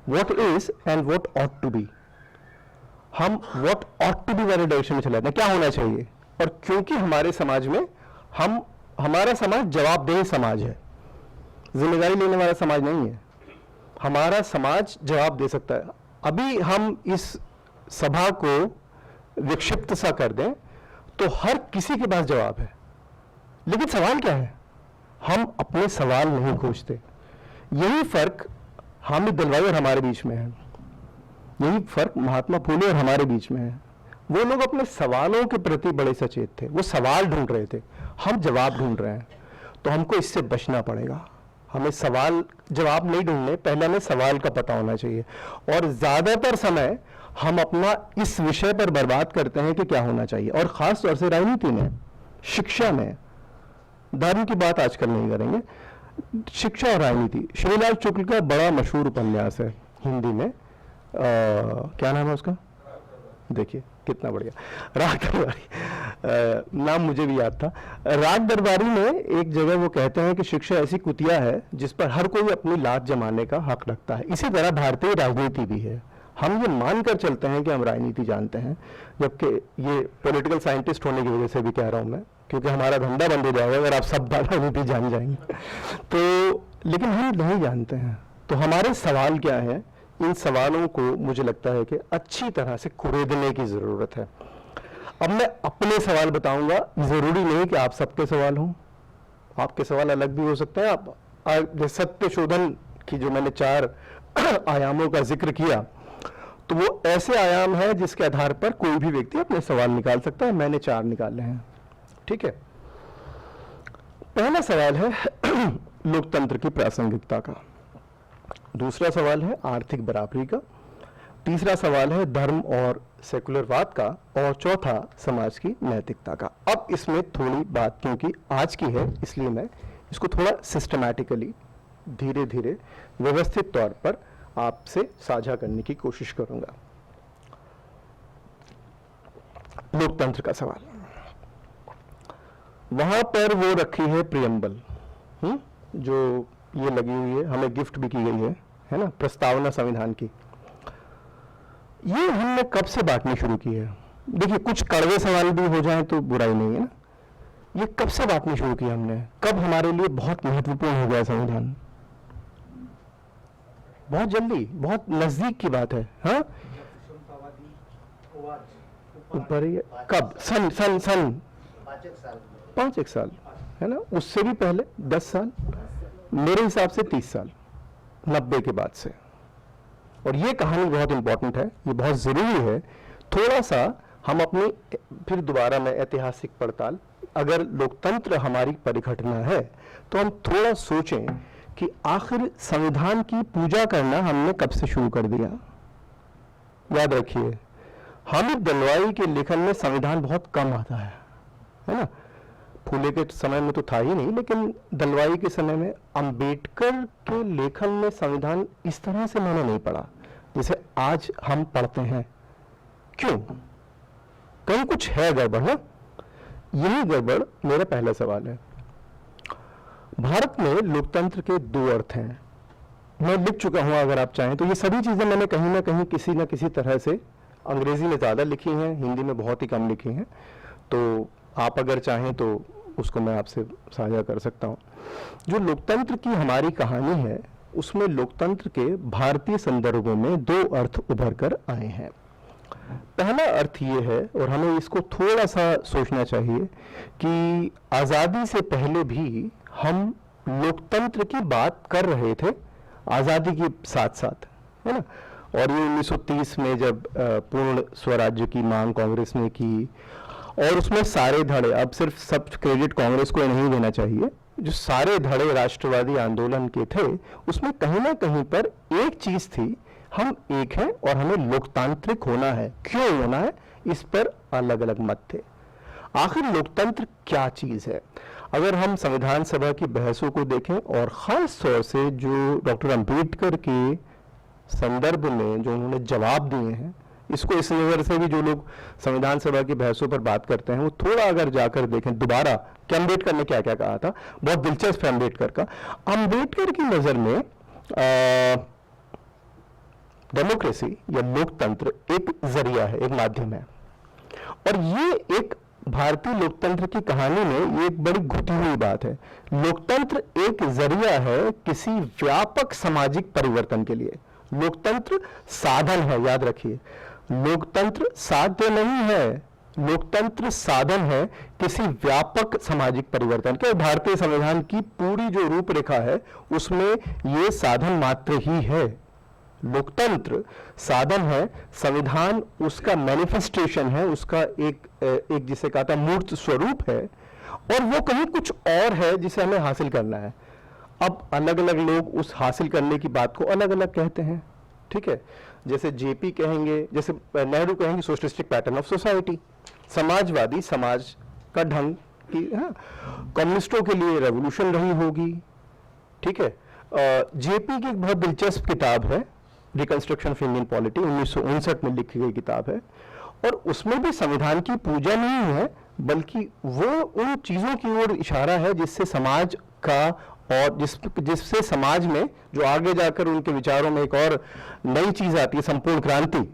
S2: what is and what ought to be. हम व्हाट ऑट टू बी वाले डायरेक्शन में चले जाते हैं, क्या होना चाहिए। और क्योंकि हमारे समाज में हमारा समाज जवाबदेह समाज है, जिम्मेदारी लेने वाला समाज नहीं है। हमारा समाज जवाब दे सकता है। अभी हम इस सभा को विक्षिप्त सा कर दें तो हर किसी के पास जवाब है, लेकिन सवाल क्या है? हम अपने सवाल नहीं खोजते। यही फर्क हामिद दलवाई और हमारे बीच में है, यही फर्क महात्मा फूले और हमारे बीच में है। वो लोग अपने सवालों के प्रति बड़े सचेत थे, वो सवाल ढूंढ रहे थे, हम जवाब ढूंढ रहे हैं। तो हमको इससे बचना पड़ेगा। हमें सवाल जवाब नहीं ढूंढने, पहले हमें सवाल का पता होना चाहिए। और ज्यादातर समय हम अपना इस विषय पर बर्बाद करते हैं कि क्या होना चाहिए, और खास तौर से राजनीति में, शिक्षा में। धर्म की बात आजकल नहीं करेंगे, शिक्षा और राजनीति। श्रीलाल शुक्ल का बड़ा मशहूर उपन्यास है हिंदी में, क्या नाम है उसका? देखिए कितना बढ़िया, राग दरबारी। नाम मुझे भी याद था। राग दरबारी में एक जगह वो कहते हैं कि शिक्षा ऐसी कुतिया है जिस पर हर कोई अपनी लात जमाने का हक रखता है। इसी तरह भारतीय राजनीति भी है। हम ये मानकर चलते हैं कि हम राजनीति जानते हैं, जबकि ये पॉलिटिकल साइंटिस्ट होने की वजह से भी कह रहा हूं मैं, क्योंकि हमारा धंधा बंद हो जाएगा अगर आप सब राजनीति जान जाएंगे तो। लेकिन हम नहीं जानते हैं, तो हमारे सवाल क्या है? इन सवालों को मुझे लगता है कि अच्छी तरह से कुरेदने की जरूरत है। अब मैं अपने सवाल बताऊंगा, जरूरी नहीं कि आप सबके सवाल हों, आपके सवाल अलग भी हो सकते हैं। आप सत्यशोधन की जो मैंने 4 आयामों का जिक्र किया, तो वो ऐसे आयाम है जिसके आधार पर कोई भी व्यक्ति अपने सवाल निकाल सकता है। मैंने 4 निकाले हैं। ठीक है, पहला सवाल है लोकतंत्र की प्रासंगिकता का, दूसरा सवाल है आर्थिक बराबरी का, तीसरा सवाल है धर्म और सेकुलरवाद का, और चौथा समाज की नैतिकता का। अब इसमें थोड़ी बात, क्योंकि आज की है इसलिए मैं इसको थोड़ा सिस्टमैटिकली, धीरे धीरे, व्यवस्थित तौर पर आपसे साझा करने की कोशिश करूंगा। लोकतंत्र का सवाल, वहां पर वो रखी है प्रियम्बल, जो ये लगी हुई है, हमें गिफ्ट भी की गई है ना, प्रस्तावना संविधान की। ये हमने कब से बांटनी शुरू की है? देखिए, कुछ कड़वे सवाल भी हो जाए तो बुराई नहीं है ना। ये कब से बांटनी शुरू की हमने? कब हमारे लिए बहुत महत्वपूर्ण हो गया संविधान? बहुत जल्दी, बहुत नजदीक की बात है। हाँ, ऊपर ही कब? सन 5 साल है ना, उससे भी पहले 10 साल, मेरे हिसाब से 30 साल, 90 के बाद से। और ये कहानी बहुत इंपॉर्टेंट है, ये बहुत जरूरी है। थोड़ा सा हम अपनी फिर दोबारा में ऐतिहासिक पड़ताल, अगर लोकतंत्र हमारी परिघटना है तो हम थोड़ा सोचें कि आखिर संविधान की पूजा करना हमने कब से शुरू कर दिया। याद रखिए, हामिद दलवाई के लेखन में संविधान बहुत कम आता है ना। फूले के समय में तो था ही नहीं, लेकिन दलवाई के समय में, अंबेडकर के लेखन में संविधान इस तरह से मैंने नहीं पढ़ा जैसे आज हम पढ़ते हैं। क्यों? कहीं कुछ है गड़बड़ ना? यही गड़बड़ मेरा पहला सवाल है। भारत में लोकतंत्र के 2 अर्थ हैं, मैं लिख चुका हूं, अगर आप चाहें तो। ये सभी चीजें मैंने कहीं ना कहीं किसी न किसी तरह से, अंग्रेजी में ज्यादा लिखी हैं, हिंदी में बहुत ही कम लिखी हैं, तो आप अगर चाहें तो उसको मैं आपसे साझा कर सकता हूं। जो लोकतंत्र की हमारी कहानी है, उसमें लोकतंत्र के भारतीय संदर्भों में 2 अर्थ उभर कर आए हैं। पहला अर्थ ये है, और हमें इसको थोड़ा सा सोचना चाहिए, कि आज़ादी से पहले भी हम लोकतंत्र की बात कर रहे थे आज़ादी के साथ साथ, है ना। और ये 1930 में जब पूर्ण स्वराज्य की मांग कांग्रेस ने की, और उसमें सारे धड़े, अब सिर्फ सब क्रेडिट कांग्रेस को नहीं देना चाहिए, जो सारे धड़े राष्ट्रवादी आंदोलन के थे, उसमें कहीं ना कहीं पर एक चीज थी, हम एक हैं और हमें लोकतांत्रिक होना है। क्यों होना है, इस पर अलग अलग मत थे। आखिर लोकतंत्र क्या चीज है? अगर हम संविधान सभा की बहसों को देखें, और खास तौर से जो डॉक्टर अंबेडकर के संदर्भ में जो उन्होंने जवाब दिए हैं, इसको इस नज़र से भी जो लोग संविधान सभा की बहसों पर बात करते हैं, वो थोड़ा अगर जाकर देखें दोबारा कि अंबेडकर ने क्या क्या कहा था, बहुत दिलचस्प है अंबेडकर का। अंबेडकर की नज़र में डेमोक्रेसी या लोकतंत्र एक जरिया है, एक माध्यम है, और ये एक भारतीय लोकतंत्र की कहानी में ये एक बड़ी घुटी हुई बात है। लोकतंत्र एक जरिया है किसी व्यापक सामाजिक परिवर्तन के लिए। लोकतंत्र साधन है, याद रखिए, लोकतंत्र साध्य नहीं है, लोकतंत्र साधन है किसी व्यापक सामाजिक परिवर्तन के। भारतीय संविधान की पूरी जो रूपरेखा है उसमें ये साधन मात्र ही है। लोकतंत्र साधन है, संविधान उसका मैनिफेस्टेशन है, उसका एक जिसे कहा था मूर्त स्वरूप है, और वो कहीं कुछ और है जिसे हमें हासिल करना है। अब अलग अलग लोग उस हासिल करने की बात को अलग अलग कहते हैं, ठीक है। जैसे जेपी कहेंगे, जैसे नेहरू कहेंगे socialistic pattern of society, Samajwadi समाज का ढंग की, कम्युनिस्टों के लिए रेवोल्यूशन रही होगी, ठीक है। जेपी की एक बहुत दिलचस्प किताब है रिकंस्ट्रक्शन ऑफ इंडियन पॉलिटी, 1959 में लिखी गई किताब है, और उसमें भी संविधान की पूजा नहीं है, बल्कि वो उन चीज़ों की ओर इशारा है जिससे समाज का, और जिससे समाज में जो आगे जाकर उनके विचारों में एक और नई चीज़ आती है, संपूर्ण क्रांति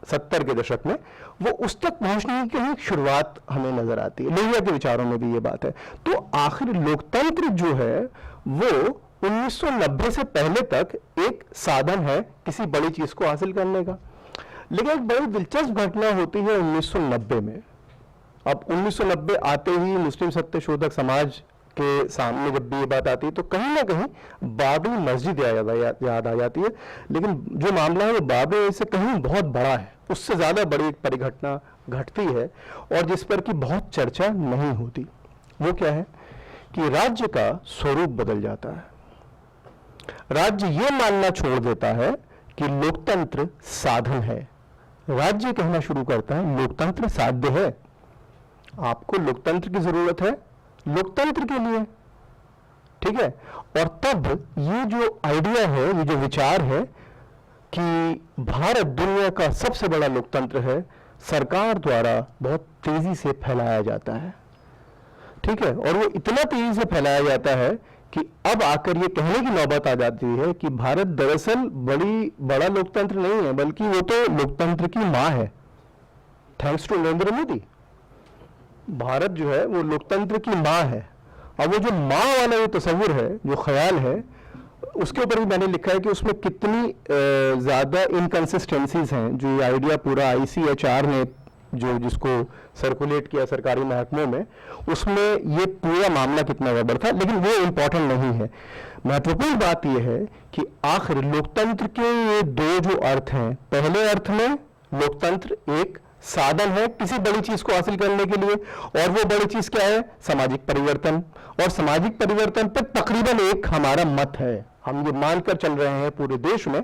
S2: 70 के दशक में, वो उस तक पहुंचने की एक शुरुआत हमें नजर आती है। लोहिया के विचारों में भी ये बात है। तो आखिर लोकतंत्र जो है वो 1990 से पहले तक एक साधन है किसी बड़ी चीज को हासिल करने का। लेकिन एक बड़ी दिलचस्प घटना होती है 1990 में। अब 1990 आते ही मुस्लिम सत्यशोधक समाज के सामने जब भी ये बात आती है तो कहीं ना कहीं बाबरी मस्जिद याद आ जाती है। लेकिन जो मामला है वो बाबरी से कहीं बहुत बड़ा है, उससे ज्यादा बड़ी एक परिघटना घटती है और जिस पर की बहुत चर्चा नहीं होती। वो क्या है कि राज्य का स्वरूप बदल जाता है। राज्य ये मानना छोड़ देता है कि लोकतंत्र साधन है। राज्य कहना शुरू करता है लोकतंत्र साध्य है, आपको लोकतंत्र की जरूरत है लोकतंत्र के लिए, ठीक है। और तब ये जो आइडिया है, ये जो विचार है कि भारत दुनिया का सबसे बड़ा लोकतंत्र है, सरकार द्वारा बहुत तेजी से फैलाया जाता है, ठीक है। और वो इतना तेजी से फैलाया जाता है कि अब आकर ये कहने की नौबत आ जाती है कि भारत दरअसल बड़ा लोकतंत्र नहीं है, बल्कि वो तो लोकतंत्र की मां है। थैंक्स टू नरेंद्र मोदी, भारत जो है वो लोकतंत्र की मां है। अब वो जो मां वाला ये तस्वुर है, जो ख्याल है, उसके ऊपर भी मैंने लिखा है कि उसमें कितनी ज्यादा इनकंसिस्टेंसीज हैं। जो ये आइडिया पूरा ICHR ने जिसको सर्कुलेट किया सरकारी महकमों में, उसमें ये पूरा मामला कितना गड़बड़ था, लेकिन वो इंपॉर्टेंट नहीं है। महत्वपूर्ण बात यह है कि आखिर लोकतंत्र के ये दो जो अर्थ हैं, पहले अर्थ में लोकतंत्र एक साधन है किसी बड़ी चीज को हासिल करने के लिए, और वो बड़ी चीज क्या है, सामाजिक परिवर्तन। और सामाजिक परिवर्तन पर तकरीबन एक हमारा मत है, हम ये मानकर चल रहे हैं पूरे देश में,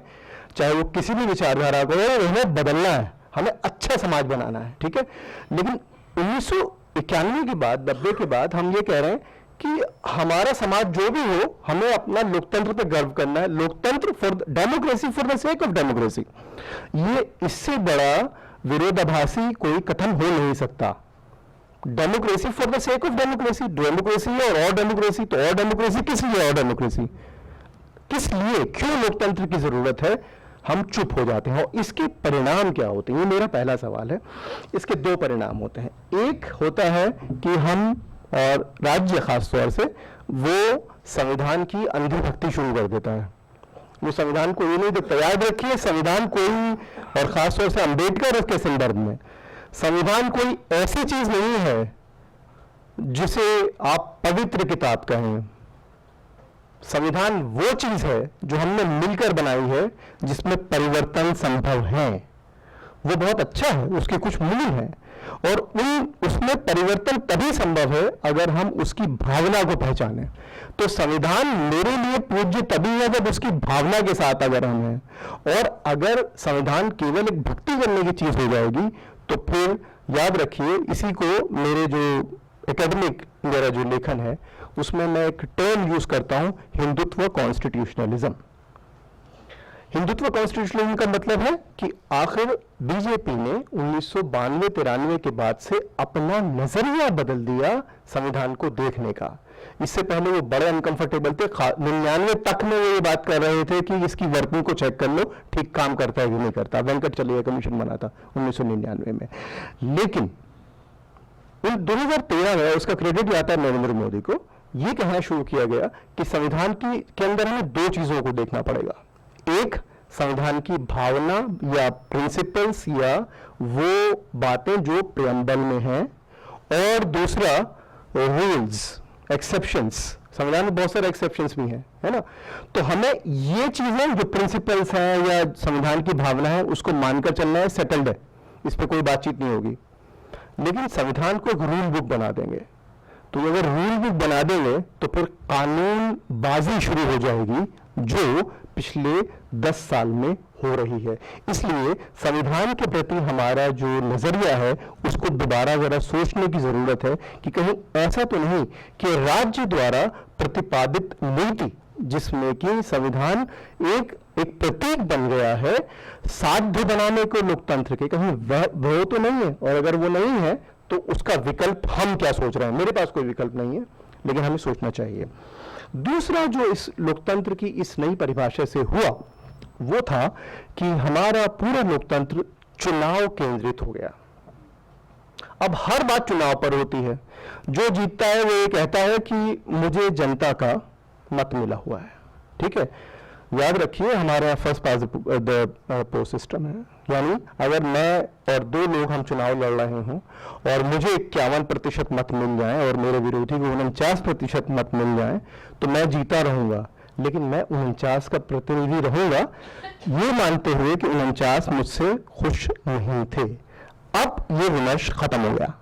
S2: चाहे वो किसी भी विचारधारा को है, उन्हें बदलना है, हमें अच्छा समाज बनाना है, ठीक है। लेकिन 1991 के बाद, 90 के बाद हम ये कह रहे हैं कि हमारा समाज जो भी हो, हमें अपना लोकतंत्र पे गर्व करना है। लोकतंत्र for democracy, for the sake of democracy, ये इससे बड़ा विरोधाभासी कोई कथन हो नहीं सकता। Democracy for the sake of democracy, democracy है और डेमोक्रेसी, तो और डेमोक्रेसी किस लिए, और डेमोक्रेसी किस लिए, क्यों लोकतंत्र की जरूरत है, हम चुप हो जाते हैं। और इसके परिणाम क्या होते हैं, ये मेरा पहला सवाल है। इसके दो परिणाम होते हैं। एक होता है कि हम, और राज्य खास तौर से, वो संविधान की अंधी भक्ति शुरू कर देता है। वो संविधान कोई नहीं देखता। याद रखिए, संविधान कोई, और खासतौर से अंबेडकर के संदर्भ में, संविधान कोई ऐसी चीज नहीं है जिसे आप पवित्र किताब कहें। संविधान वो चीज है जो हमने मिलकर बनाई है, जिसमें परिवर्तन संभव है। वो बहुत अच्छा है, उसके कुछ मूल हैं, और उसमें परिवर्तन तभी संभव है अगर हम उसकी भावना को पहचानें। तो संविधान मेरे लिए पूज्य तभी है जब उसकी भावना के साथ अगर हम हैं, और अगर संविधान केवल एक भक्ति करने की चीज हो जाएगी तो फिर याद रखिए, इसी को मेरे जो एकेडमिक मेरा जो लेखन है उसमें मैं एक टर्म यूज करता हूं, हिंदुत्व कॉन्स्टिट्यूशनलिज्म। हिंदुत्व कॉन्स्टिट्यूशनलिज्म का मतलब है कि आखिर बीजेपी ने 1992-93 के बाद से अपना नजरिया बदल दिया संविधान को देखने का। इससे पहले वो बड़े अनकंफर्टेबल थे। 99 तक में वो ये बात कर रहे थे कि इसकी वर्किंग को चेक कर लो, ठीक काम करता है कि नहीं करता। वेंकट चलिया कमीशन बना था 1999 में। लेकिन 2013 में उसका क्रेडिट जाता है नरेंद्र मोदी को, ये कहना शुरू किया गया कि संविधान के अंदर हमें दो चीजों को देखना पड़ेगा। एक, संविधान की भावना या प्रिंसिपल्स या वो बातें जो प्रियम्बल में हैं, और दूसरा रूल्स, एक्सेप्शंस। संविधान में बहुत सारे एक्सेप्शंस भी हैं, है ना। तो हमें ये चीजें जो प्रिंसिपल्स हैं या संविधान की भावना है उसको मानकर चलना है, सेटल्ड है, इस पर कोई बातचीत नहीं होगी। लेकिन संविधान को एक रूल बुक बना देंगे, तो अगर रूल बुक बना देंगे तो फिर कानून बाजी शुरू हो जाएगी जो पिछले 10 साल में हो रही है। इसलिए संविधान के प्रति हमारा जो नजरिया है उसको दोबारा जरा सोचने की जरूरत है कि कहीं ऐसा तो नहीं कि राज्य द्वारा प्रतिपादित नीति, जिसमें कि संविधान एक प्रतीक बन गया है साध्य बनाने को लोकतंत्र के, कहीं वह तो नहीं है। और अगर वो नहीं है तो उसका विकल्प हम क्या सोच रहे हैं। मेरे पास कोई विकल्प नहीं है, लेकिन हमें सोचना चाहिए। दूसरा जो इस लोकतंत्र की इस नई परिभाषा से हुआ वो था कि हमारा पूरा लोकतंत्र चुनाव केंद्रित हो गया। अब हर बात चुनाव पर होती है। जो जीतता है वो ये कहता है कि मुझे जनता का मत मिला हुआ है, ठीक है। याद रखिए, हमारे first pass the post system है, यानी अगर मैं और दो लोग हम चुनाव लड़ रहे हों और मुझे 51% मत मिल जाए और मेरे विरोधी को 49% मत मिल जाए तो मैं जीता रहूंगा, लेकिन मैं 49 का प्रतिनिधि रहूंगा ये मानते हुए कि 49 मुझसे खुश नहीं थे। अब ये विमर्श खत्म हो गया।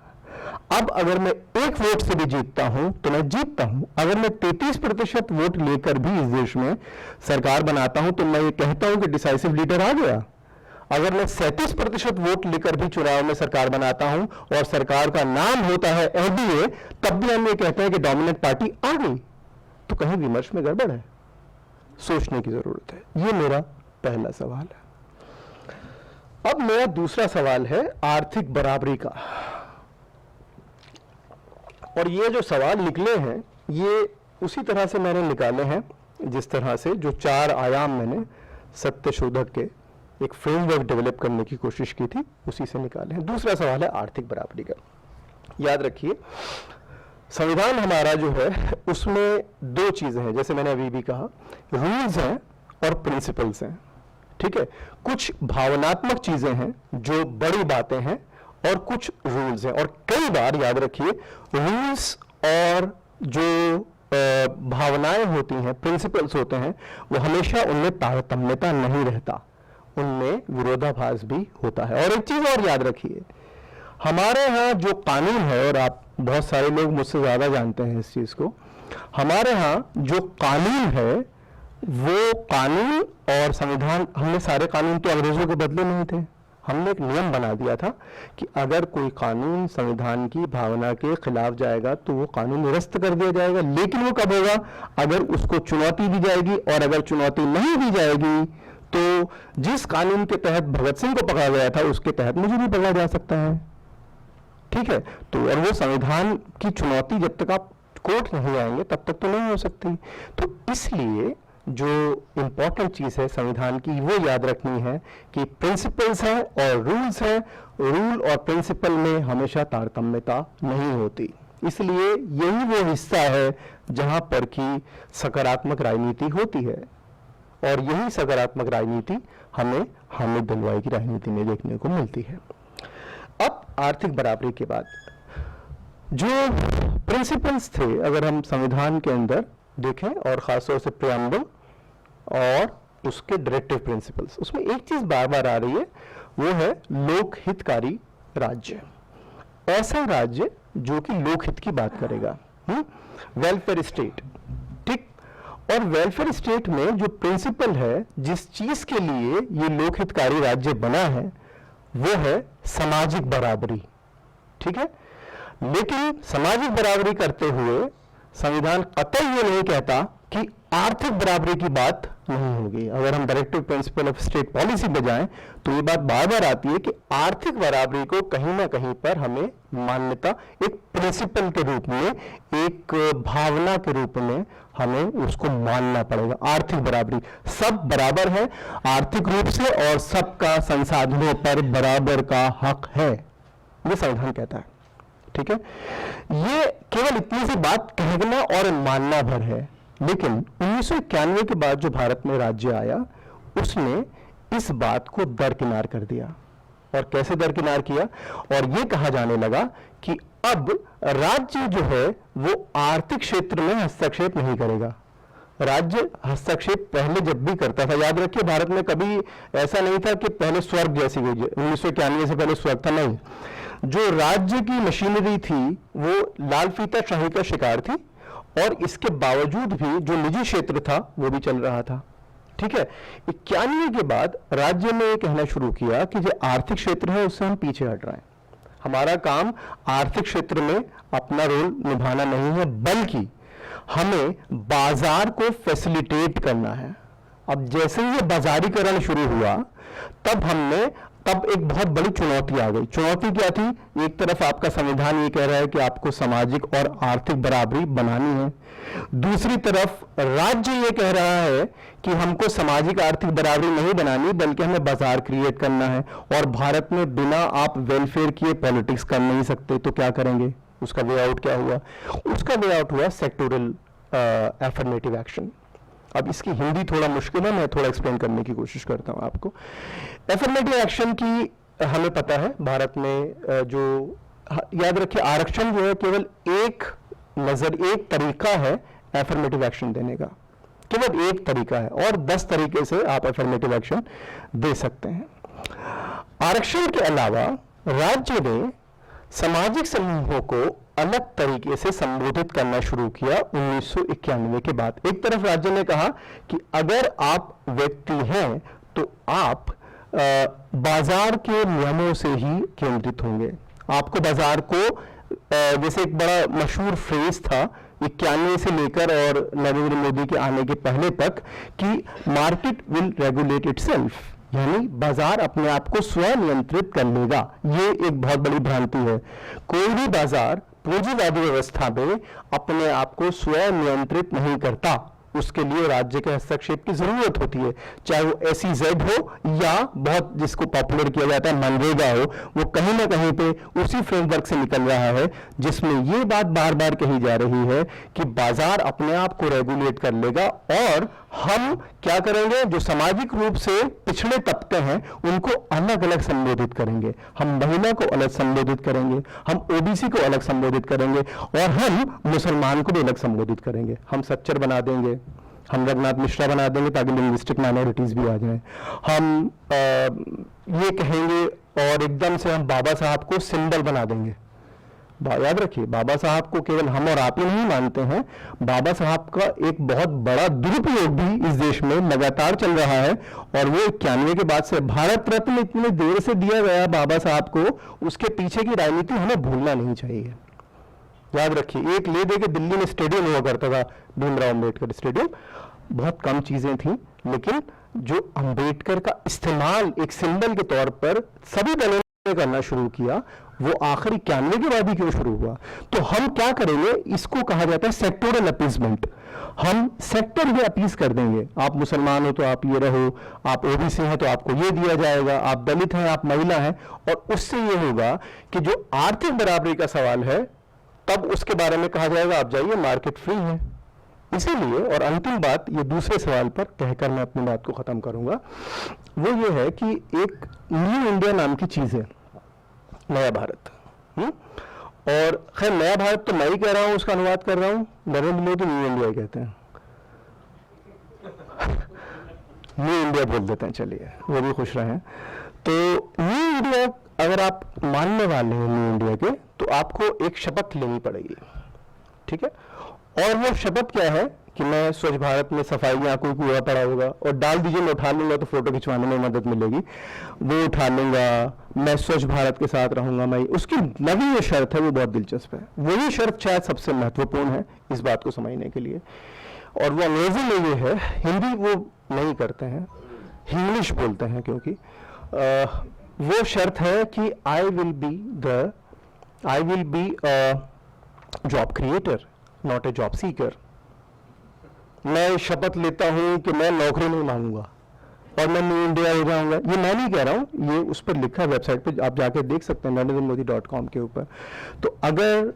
S2: अब अगर मैं एक वोट से भी जीतता हूं तो मैं जीतता हूं। अगर मैं 33% वोट लेकर भी इस देश में सरकार बनाता हूं तो मैं ये कहता हूं कि डिसाइसिव लीडर आ गया। अगर मैं 37% वोट लेकर भी चुनाव में सरकार बनाता हूं और सरकार का नाम होता है एनडीए, तब भी हम ये कहते हैं कि डोमिनेंट पार्टी आ गई। तो कहीं विमर्श में गड़बड़ है, सोचने की जरूरत है। ये मेरा पहला सवाल है। अब मेरा दूसरा सवाल है आर्थिक बराबरी का। और ये जो सवाल निकले हैं ये उसी तरह से मैंने निकाले हैं जिस तरह से जो 4 आयाम मैंने सत्यशोधक के एक फ्रेमवर्क डेवलप करने की कोशिश की थी, उसी से निकाले हैं। दूसरा सवाल है आर्थिक बराबरी का। याद रखिए, संविधान हमारा जो है उसमें 2 चीजें हैं, जैसे मैंने अभी भी कहा, रूल्स हैं और प्रिंसिपल्स हैं, ठीक है। कुछ भावनात्मक चीजें हैं जो बड़ी बातें हैं और कुछ रूल्स हैं। और कई बार याद रखिए, रूल्स और जो भावनाएं होती हैं, प्रिंसिपल्स होते हैं, वो हमेशा उनमें तारतम्यता नहीं रहता, उनमें विरोधाभास भी होता है। और एक चीज और याद रखिए, हमारे यहाँ जो कानून है, और आप बहुत सारे लोग मुझसे ज्यादा जानते हैं इस चीज को, हमारे यहाँ जो कानून है वो कानून और संविधान, हमने सारे कानून तो अंग्रेजों के बदले नहीं थे। हमने एक नियम बना दिया था कि अगर कोई कानून संविधान की भावना के खिलाफ जाएगा तो वो कानून निरस्त कर दिया जाएगा। लेकिन वो कब होगा? अगर उसको चुनौती दी जाएगी, और अगर चुनौती नहीं दी जाएगी तो जिस कानून के तहत भगत सिंह को पकड़ा गया था उसके तहत मुझे भी पकड़ा जा सकता है, ठीक है। तो और वो संविधान की चुनौती जब तक आप कोर्ट नहीं आएंगे तब तक तो नहीं हो सकती। तो इसलिए जो इंपॉर्टेंट चीज है संविधान की वो याद रखनी है कि प्रिंसिपल्स हैं और रूल्स हैं। रूल और प्रिंसिपल में हमेशा तारतम्यता नहीं होती। इसलिए यही वो हिस्सा है जहां पर कि सकारात्मक राजनीति होती है। और यही सकारात्मक राजनीति हमें हामिद दिलवाई की राजनीति में देखने को मिलती है। अब आर्थिक बराबरी के बाद जो प्रिंसिपल्स थे, अगर हम संविधान के अंदर देखें और खासतौर से प्रियम्बल और उसके डायरेक्टिव प्रिंसिपल्स, उसमें एक चीज बार बार आ रही है, वो है लोक हितकारी राज्य। ऐसा राज्य जो कि लोकहित की बात करेगा, वेलफेयर स्टेट, ठीक। और वेलफेयर स्टेट में जो प्रिंसिपल है, जिस चीज के लिए ये लोकहितकारी राज्य बना है, वो है सामाजिक बराबरी, ठीक है। लेकिन सामाजिक बराबरी करते हुए संविधान कतई ये नहीं कहता कि आर्थिक बराबरी की बात नहीं होगी। अगर हम directive principle of state policy पे जाएं तो ये बात बार बार आती है कि आर्थिक बराबरी को कहीं ना कहीं पर हमें मान्यता एक प्रिंसिपल के रूप में, एक भावना के रूप में हमें उसको मानना पड़ेगा। आर्थिक बराबरी, सब बराबर है आर्थिक रूप से और सबका संसाधनों पर बराबर का हक है, ये संविधान कहता है, ठीक है। ये केवल इतनी सी बात कहना और मानना भर है। लेकिन 1991 के बाद जो भारत में राज्य आया, उसने इस बात को दरकिनार कर दिया। और कैसे दरकिनार किया? और यह कहा जाने लगा कि अब राज्य जो है वो आर्थिक क्षेत्र में हस्तक्षेप नहीं करेगा। राज्य हस्तक्षेप पहले जब भी करता था, याद रखिए भारत में कभी ऐसा नहीं था कि पहले स्वर्ग जैसी 1991 से पहले स्वर्ग था, नहीं। जो राज्य की मशीनरी थी वो लाल फीता शाही का शिकार थी, और इसके बावजूद भी जो निजी क्षेत्र था वो भी चल रहा था, ठीक है। 91 के बाद राज्य ने यह कहना शुरू किया कि जो आर्थिक क्षेत्र है उससे हम पीछे हट रहे हैं। हमारा काम आर्थिक क्षेत्र में अपना रोल निभाना नहीं है, बल्कि हमें बाजार को फैसिलिटेट करना है। अब जैसे ही ये बाजारीकरण शुरू हुआ, तब एक बहुत बड़ी चुनौती आ गई। चुनौती क्या थी? एक तरफ आपका संविधान ये कह रहा है कि आपको सामाजिक और आर्थिक बराबरी बनानी है, दूसरी तरफ राज्य ये कह रहा है कि हमको सामाजिक आर्थिक बराबरी नहीं बनानी, बल्कि हमें बाजार क्रिएट करना है। और भारत में बिना आप वेलफेयर किए पॉलिटिक्स कर नहीं सकते, तो क्या करेंगे? उसका वे आउट क्या हुआ? उसका वे आउट हुआ सेक्टोरल एफर्मेटिव एक्शन। अब इसकी हिंदी थोड़ा मुश्किल है, मैं थोड़ा एक्सप्लेन करने की कोशिश करता हूं आपको। एफर्मेटिव एक्शन की हमें पता है भारत में जो, याद रखिए आरक्षण जो है केवल एक तरीका है एफर्मेटिव एक्शन देने का, केवल एक तरीका है, और 10 तरीके से आप एफर्मेटिव एक्शन दे सकते हैं। आरक्षण के अलावा राज्य ने सामाजिक समूहों को अलग तरीके से संबोधित करना शुरू किया 1991 के बाद। एक तरफ राज्य ने कहा कि अगर आप व्यक्ति हैं तो आप बाजार के नियमों से ही केंद्रित होंगे। आपको बाजार को, जैसे एक बड़ा मशहूर फ्रेज था 91 से लेकर और नरेंद्र मोदी के आने के पहले तक कि मार्केट विल रेगुलेट इटसेल्फ, यानी बाजार अपने आप को स्वनियंत्रित कर लेगा। ये एक बहुत बड़ी भ्रांति है। कोई भी बाजार पूंजीवादी व्यवस्था में अपने आप को स्वनियंत्रित नहीं करता, उसके लिए राज्य के हस्तक्षेप की जरूरत होती है। चाहे वो SEZ हो या बहुत जिसको पॉपुलर किया जाता है मनरेगा हो, वो कहीं ना कहीं पे उसी फ्रेमवर्क से निकल रहा है, जिसमें ये बात बार बार कही जा रही है कि बाजार अपने आप को रेगुलेट कर लेगा और हम क्या करेंगे, जो सामाजिक रूप से पिछड़े तबके हैं उनको अलग अलग संबोधित करेंगे। हम महिला को अलग संबोधित करेंगे, हम OBC को अलग संबोधित करेंगे, और हम मुसलमान को भी अलग संबोधित करेंगे। हम सच्चर बना देंगे, हम रघुनाथ मिश्रा बना देंगे ताकि लिंग्विस्टिक माइनॉरिटीज भी आ जाएं। हम ये कहेंगे और एकदम से हम बाबा साहब को सिंबल बना देंगे। याद रखिए, बाबा साहब को केवल हम और आप ही नहीं मानते हैं, बाबा साहब का एक बहुत बड़ा दुरुपयोग भी इस देश में लगातार चल रहा है, और वो 91 के बाद से भारत रत्न इतनी देर से दिया गया बाबा साहब को, उसके पीछे की राजनीति हमें भूलना नहीं चाहिए। याद रखिए, एक ले दे के दिल्ली में स्टेडियम हुआ करता था, भीमराव अंबेडकर स्टेडियम, बहुत कम चीजें थी, लेकिन जो अंबेडकर का इस्तेमाल एक सिंबल के तौर पर सभी दलों ने करना शुरू किया, वो आखिर 91 के बाद ही क्यों शुरू हुआ? तो हम क्या करेंगे, इसको कहा जाता है सेक्टोरल अपीसमेंट। हम सेक्टर में अपीस कर देंगे, आप मुसलमान हो तो आप ये रहो, आप OBC हैं तो आपको ये दिया जाएगा, आप दलित हैं, आप महिला हैं, और उससे ये होगा कि जो आर्थिक बराबरी का सवाल है, तब उसके बारे में कहा जाएगा आप जाइए, मार्केट फ्री है। इसीलिए, और अंतिम बात ये दूसरे सवाल पर कहकर मैं अपनी बात को ख़त्म करूंगा, वो ये है कि एक न्यू इंडिया नाम की चीज़ है, नया भारत। और खैर नया भारत तो मैं ही कह रहा हूँ, उसका अनुवाद कर रहा हूँ, नरेंद्र मोदी न्यू इंडिया कहते हैं। न्यू इंडिया बोल देते हैं, चलिए वो भी खुश रहें। तो न्यू इंडिया अगर आप मानने वाले हैं न्यू इंडिया के, तो आपको एक शपथ लेनी पड़ेगी, ठीक है। और वो शपथ क्या है कि मैं स्वच्छ भारत में सफाई, कोई कूड़ा पड़ा होगा और डाल दीजिए, मैं उठा लूंगा तो फोटो खिंचवाने में मदद मिलेगी, वो उठा लूंगा, मैं स्वच्छ भारत के साथ रहूंगा। मैं उसकी नवी ये शर्त है, वो बहुत दिलचस्प है। वही शर्त शायद सबसे महत्वपूर्ण है इस बात को समझने के लिए, और वो अंग्रेजी में ये है, हिंदी वो नहीं करते हैं, इंग्लिश बोलते हैं, क्योंकि वो शर्त है कि I will be job creator not a job seeker. मैं शपथ लेता हूं कि मैं नौकरी नहीं मांगूंगा और मैं न्यू इंडिया हो जाऊंगा। ये मैं नहीं कह रहा हूं, ये उस पर लिखा है, वेबसाइट पे आप जाके देख सकते हैं, NarendraModi.com के ऊपर। तो अगर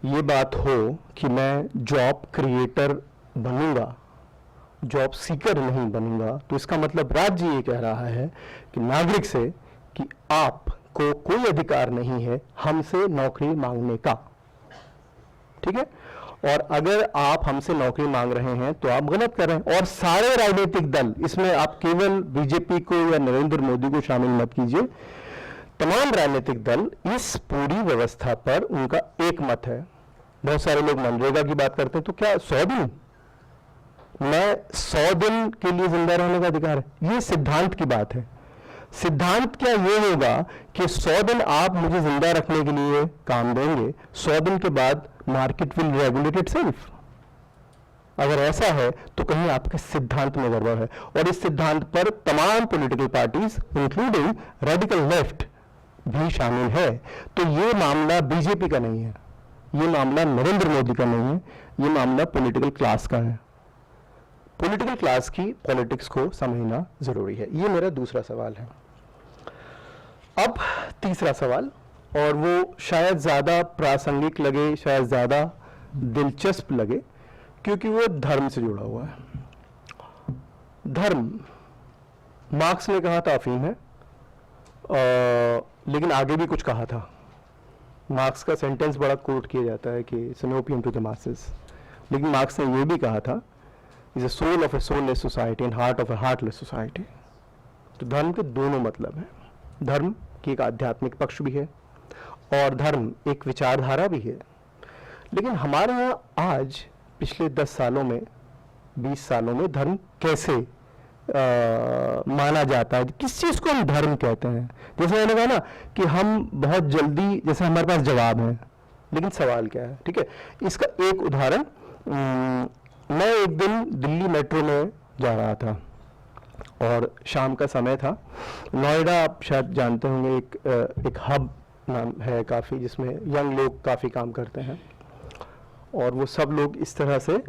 S2: ये बात हो कि मैं जॉब क्रिएटर बनूंगा, जॉब सीकर नहीं बनूंगा, तो इसका मतलब राज्य ये कह रहा है कि नागरिक से कि आपको कोई अधिकार नहीं है हमसे नौकरी मांगने का, ठीक है। और अगर आप हमसे नौकरी मांग रहे हैं तो आप गलत कर रहे हैं। और सारे राजनीतिक दल, इसमें आप केवल बीजेपी को या नरेंद्र मोदी को शामिल मत कीजिए, तमाम राजनीतिक दल इस पूरी व्यवस्था पर उनका एक मत है। बहुत सारे लोग मनरेगा की बात करते हैं, तो क्या 100 दिन, मैं 100 दिन के लिए जिंदा रहने का अधिकार है? ये सिद्धांत की बात है। सिद्धांत क्या ये होगा कि 100 दिन आप मुझे जिंदा रखने के लिए काम देंगे, 100 दिन के बाद मार्केट विल रेगुलेट इटसेल्फ। अगर ऐसा है तो कहीं आपके सिद्धांत में गड़बड़ है। और इस सिद्धांत पर तमाम political parties including radical left भी शामिल है। तो ये मामला बीजेपी का नहीं है, ये मामला नरेंद्र मोदी का नहीं है, ये मामला पॉलिटिकल क्लास का है। पॉलिटिकल क्लास की पॉलिटिक्स को समझना जरूरी है। ये मेरा दूसरा सवाल है। अब तीसरा सवाल, और वो शायद ज्यादा प्रासंगिक लगे, शायद ज्यादा दिलचस्प लगे, क्योंकि वो धर्म से जुड़ा हुआ है। धर्म, मार्क्स ने कहा था अफीम है, लेकिन आगे भी कुछ कहा था। मार्क्स का सेंटेंस बड़ा कोट किया जाता है कि it's an opium to the masses, लेकिन मार्क्स ने ये भी कहा था is a soul of a soulless society and heart of a heartless society. तो धर्म के दोनों मतलब हैं। धर्म की एक आध्यात्मिक पक्ष भी है और धर्म एक विचारधारा भी है। लेकिन हमारे यहाँ आज पिछले 10 सालों में, 20 सालों में धर्म कैसे माना जाता है, किस चीज़ को हम धर्म कहते हैं? जैसे मैंने कहा ना कि हम बहुत जल्दी, जैसे हमारे पास जवाब है, लेकिन सवाल क्या है, ठीक है। इसका एक उदाहरण, मैं एक दिन दिल्ली मेट्रो में जा रहा था और शाम का समय था। नोएडा आप शायद जानते होंगे, एक हब नाम है काफ़ी, जिसमें यंग लोग काफ़ी काम करते हैं, और वो सब लोग इस तरह से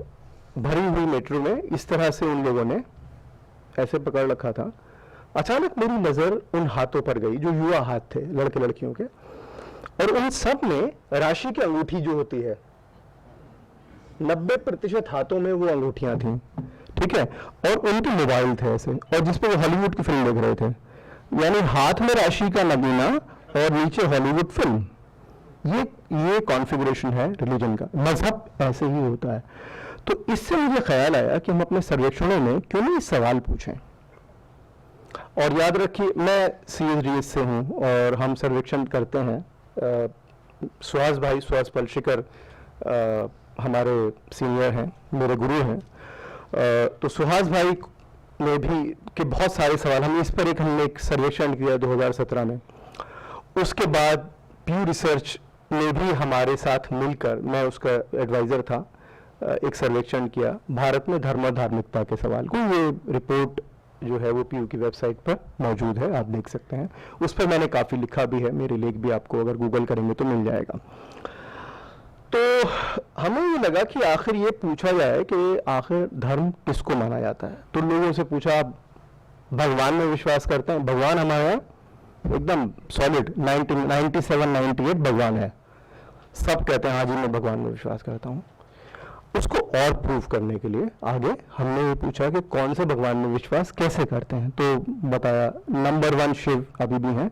S2: भरी हुई मेट्रो में इस तरह से उन लोगों ने ऐसे पकड़ रखा था। अचानक मेरी नज़र उन हाथों पर गई जो युवा हाथ थे, लड़के लड़कियों के, और उन सब में राशि की अंगूठी जो होती है, 90% हाथों में वो अंगूठियां थी, ठीक है। और उनके मोबाइल थे ऐसे, और जिसपे वो हॉलीवुड की फिल्म देख रहे थे। यानी हाथ में राशि का नगीना और नीचे हॉलीवुड फिल्म। ये कॉन्फ़िगरेशन है रिलीजन का। मजहब ऐसे ही होता है। तो इससे मुझे ख्याल आया कि हम अपने सर्वेक्षणों में क्यों नहीं सवाल पूछें। और याद रखिए, मैं CSDS से हूँ और हम सर्वेक्षण करते हैं। सुहास पलशिकर हमारे सीनियर हैं, मेरे गुरु हैं। तो सुहास भाई ने भी के बहुत सारे सवाल, हमने एक सर्वेक्षण किया 2017 में। उसके बाद प्यू रिसर्च ने भी हमारे साथ मिलकर, मैं उसका एडवाइज़र था, एक सर्वेक्षण किया भारत में धर्म और धार्मिकता के सवाल को। ये रिपोर्ट जो है वो प्यू की वेबसाइट पर मौजूद है, आप देख सकते हैं। उस पर मैंने काफ़ी लिखा भी है, मेरे लेख भी आपको अगर गूगल करेंगे तो मिल जाएगा। तो हमें ये लगा कि आखिर ये पूछा जाए कि आखिर धर्म किसको माना जाता है। तो लोगों से पूछा, आप भगवान में विश्वास करते हैं? भगवान हमारे यहाँ एकदम सॉलिड 97-98 भगवान है। सब कहते हैं हाँ जी मैं भगवान में विश्वास करता हूँ। उसको और प्रूव करने के लिए आगे हमने ये पूछा कि कौन से भगवान में विश्वास कैसे करते हैं, तो बताया नंबर 1 शिव अभी भी हैं,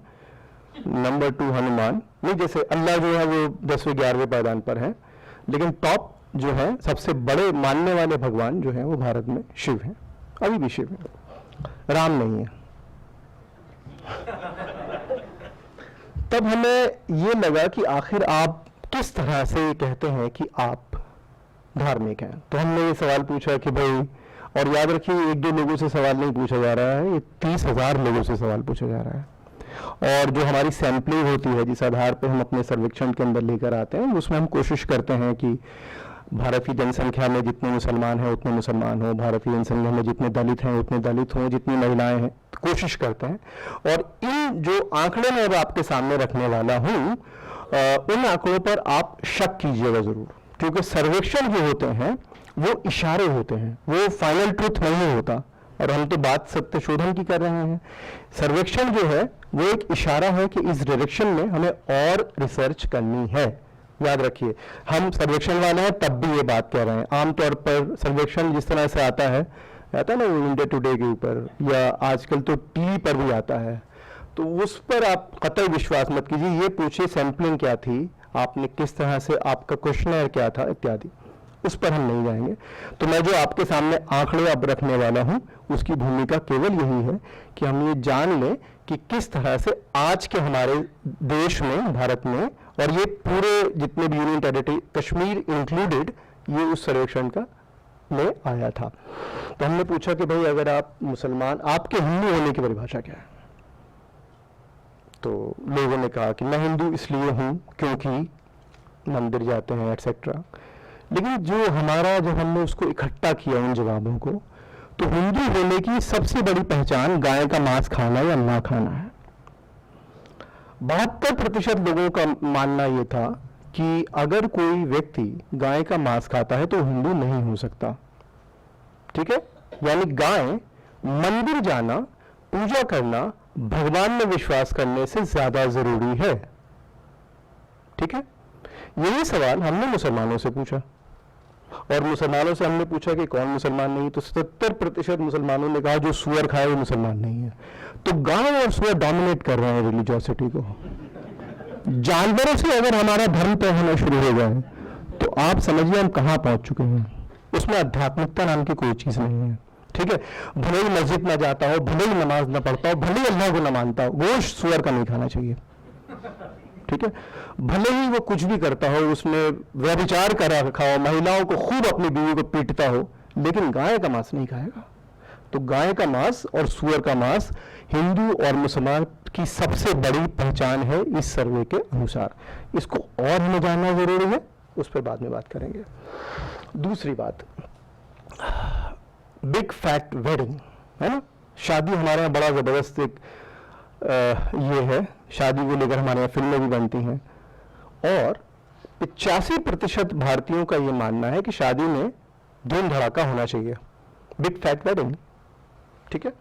S2: नंबर 2 हनुमान, नहीं जैसे अल्लाह जो है वो 10वें 11वें पायदान पर है, लेकिन टॉप जो है सबसे बड़े मानने वाले भगवान जो है वो भारत में शिव हैं, अभी भी शिव हैं, राम नहीं है। तब हमें ये लगा कि आखिर आप किस तरह से ये कहते हैं कि आप धार्मिक हैं। तो हमने ये सवाल पूछा कि भाई, और याद रखिए 1-2 लोगों से सवाल नहीं पूछा जा रहा है, ये 30,000 लोगों से सवाल पूछा जा रहा है। और जो हमारी सैंपलिंग होती है, जिस आधार पर हम अपने सर्वेक्षण के अंदर लेकर आते हैं, उसमें हम कोशिश करते हैं कि भारत की जनसंख्या में जितने मुसलमान हैं उतने मुसलमान हों, भारत की जनसंख्या में जितने दलित हैं उतने दलित हों, जितनी महिलाएं हैं, कोशिश करते हैं। और इन जो आंकड़े मैं अब आपके सामने रखने वाला हूं, उन आंकड़ों पर आप शक कीजिएगा जरूर, क्योंकि सर्वेक्षण जो होते हैं वो इशारे होते हैं, वो फाइनल ट्रूथ नहीं होता, और हम तो बात सत्य शोधन की कर रहे हैं। सर्वेक्षण जो है वो एक इशारा है कि इस डायरेक्शन में हमें और रिसर्च करनी है। याद रखिए, हम सर्वेक्षण वाले हैं तब भी ये बात कह रहे हैं। आमतौर पर सर्वेक्षण जिस तरह से आता है ना इंडिया टुडे के ऊपर, या आजकल तो टीवी पर भी आता है, तो उस पर आप कतई विश्वास मत कीजिए। ये पूछिए सैंपलिंग क्या थी, आपने किस तरह से, आपका क्वेश्चनर क्या था इत्यादि, उस पर हम नहीं जाएंगे। तो मैं जो आपके सामने आंकड़े अब रखने वाला हूं, उसकी भूमिका केवल यही है कि हम ये जान लें कि किस तरह से आज के हमारे देश में, भारत में, और ये पूरे जितने भी यूनियन टेरिटरी कश्मीर इंक्लूडेड, ये उस सर्वेक्षण का में आया था। तो हमने पूछा कि भाई अगर आप मुसलमान, आपके हिंदू होने की परिभाषा क्या है? तो लोगों ने कहा कि मैं हिंदू इसलिए हूं क्योंकि मंदिर जाते हैं एटसेट्रा। लेकिन जो हमारा, जब हमने उसको इकट्ठा किया उन जवाबों को, तो हिंदू होने की सबसे बड़ी पहचान गाय का मांस खाना या ना खाना है। 72% लोगों का मानना यह था कि अगर कोई व्यक्ति गाय का मांस खाता है तो हिंदू नहीं हो सकता। ठीक है, यानी गाय, मंदिर जाना, पूजा करना, भगवान में विश्वास करने से ज्यादा जरूरी है। ठीक है, यही सवाल हमने मुसलमानों से पूछा, और मुसलमानों से हमने पूछा कि कौन मुसलमान नहीं, तो 70% मुसलमानों ने कहा जो सुअर खाए वो मुसलमान नहीं है। तो गाय और सुअर डोमिनेट कर रहे हैं रिलीजियोसिटी को। जानवरों से अगर हमारा धर्म तय होना शुरू हो जाए तो आप समझिए हम कहां पहुंच चुके हैं। उसमें आध्यात्मिकता नाम की कोई चीज नहीं है। ठीक है, भले ही मस्जिद ना जाता हो, भले ही नमाज ना पढ़ता हो, भले ही अल्लाह को ना मानता हो, गोश्त सुअर का नहीं खाना चाहिए। ठीक है, भले ही वो कुछ भी करता हो, उसमें व्यभिचार कर रखा हो, महिलाओं को खूब अपनी बीवी को पीटता हो, लेकिन गाय का मांस नहीं खाएगा। तो गाय का मांस और सुअर का मांस हिंदू और मुसलमान की सबसे बड़ी पहचान है इस सर्वे के अनुसार। इसको और हमें जानना जरूरी है, उस पर बाद में बात करेंगे। दूसरी बात, बिग फैट वेडिंग है ना, शादी हमारे यहाँ बड़ा जबरदस्त एक ये है, शादी को लेकर हमारे यहाँ फिल्में भी बनती हैं, और 85% भारतीयों का ये मानना है कि शादी में धूम धड़ाका होना चाहिए, बिग फैट वेडिंग। ठीक है,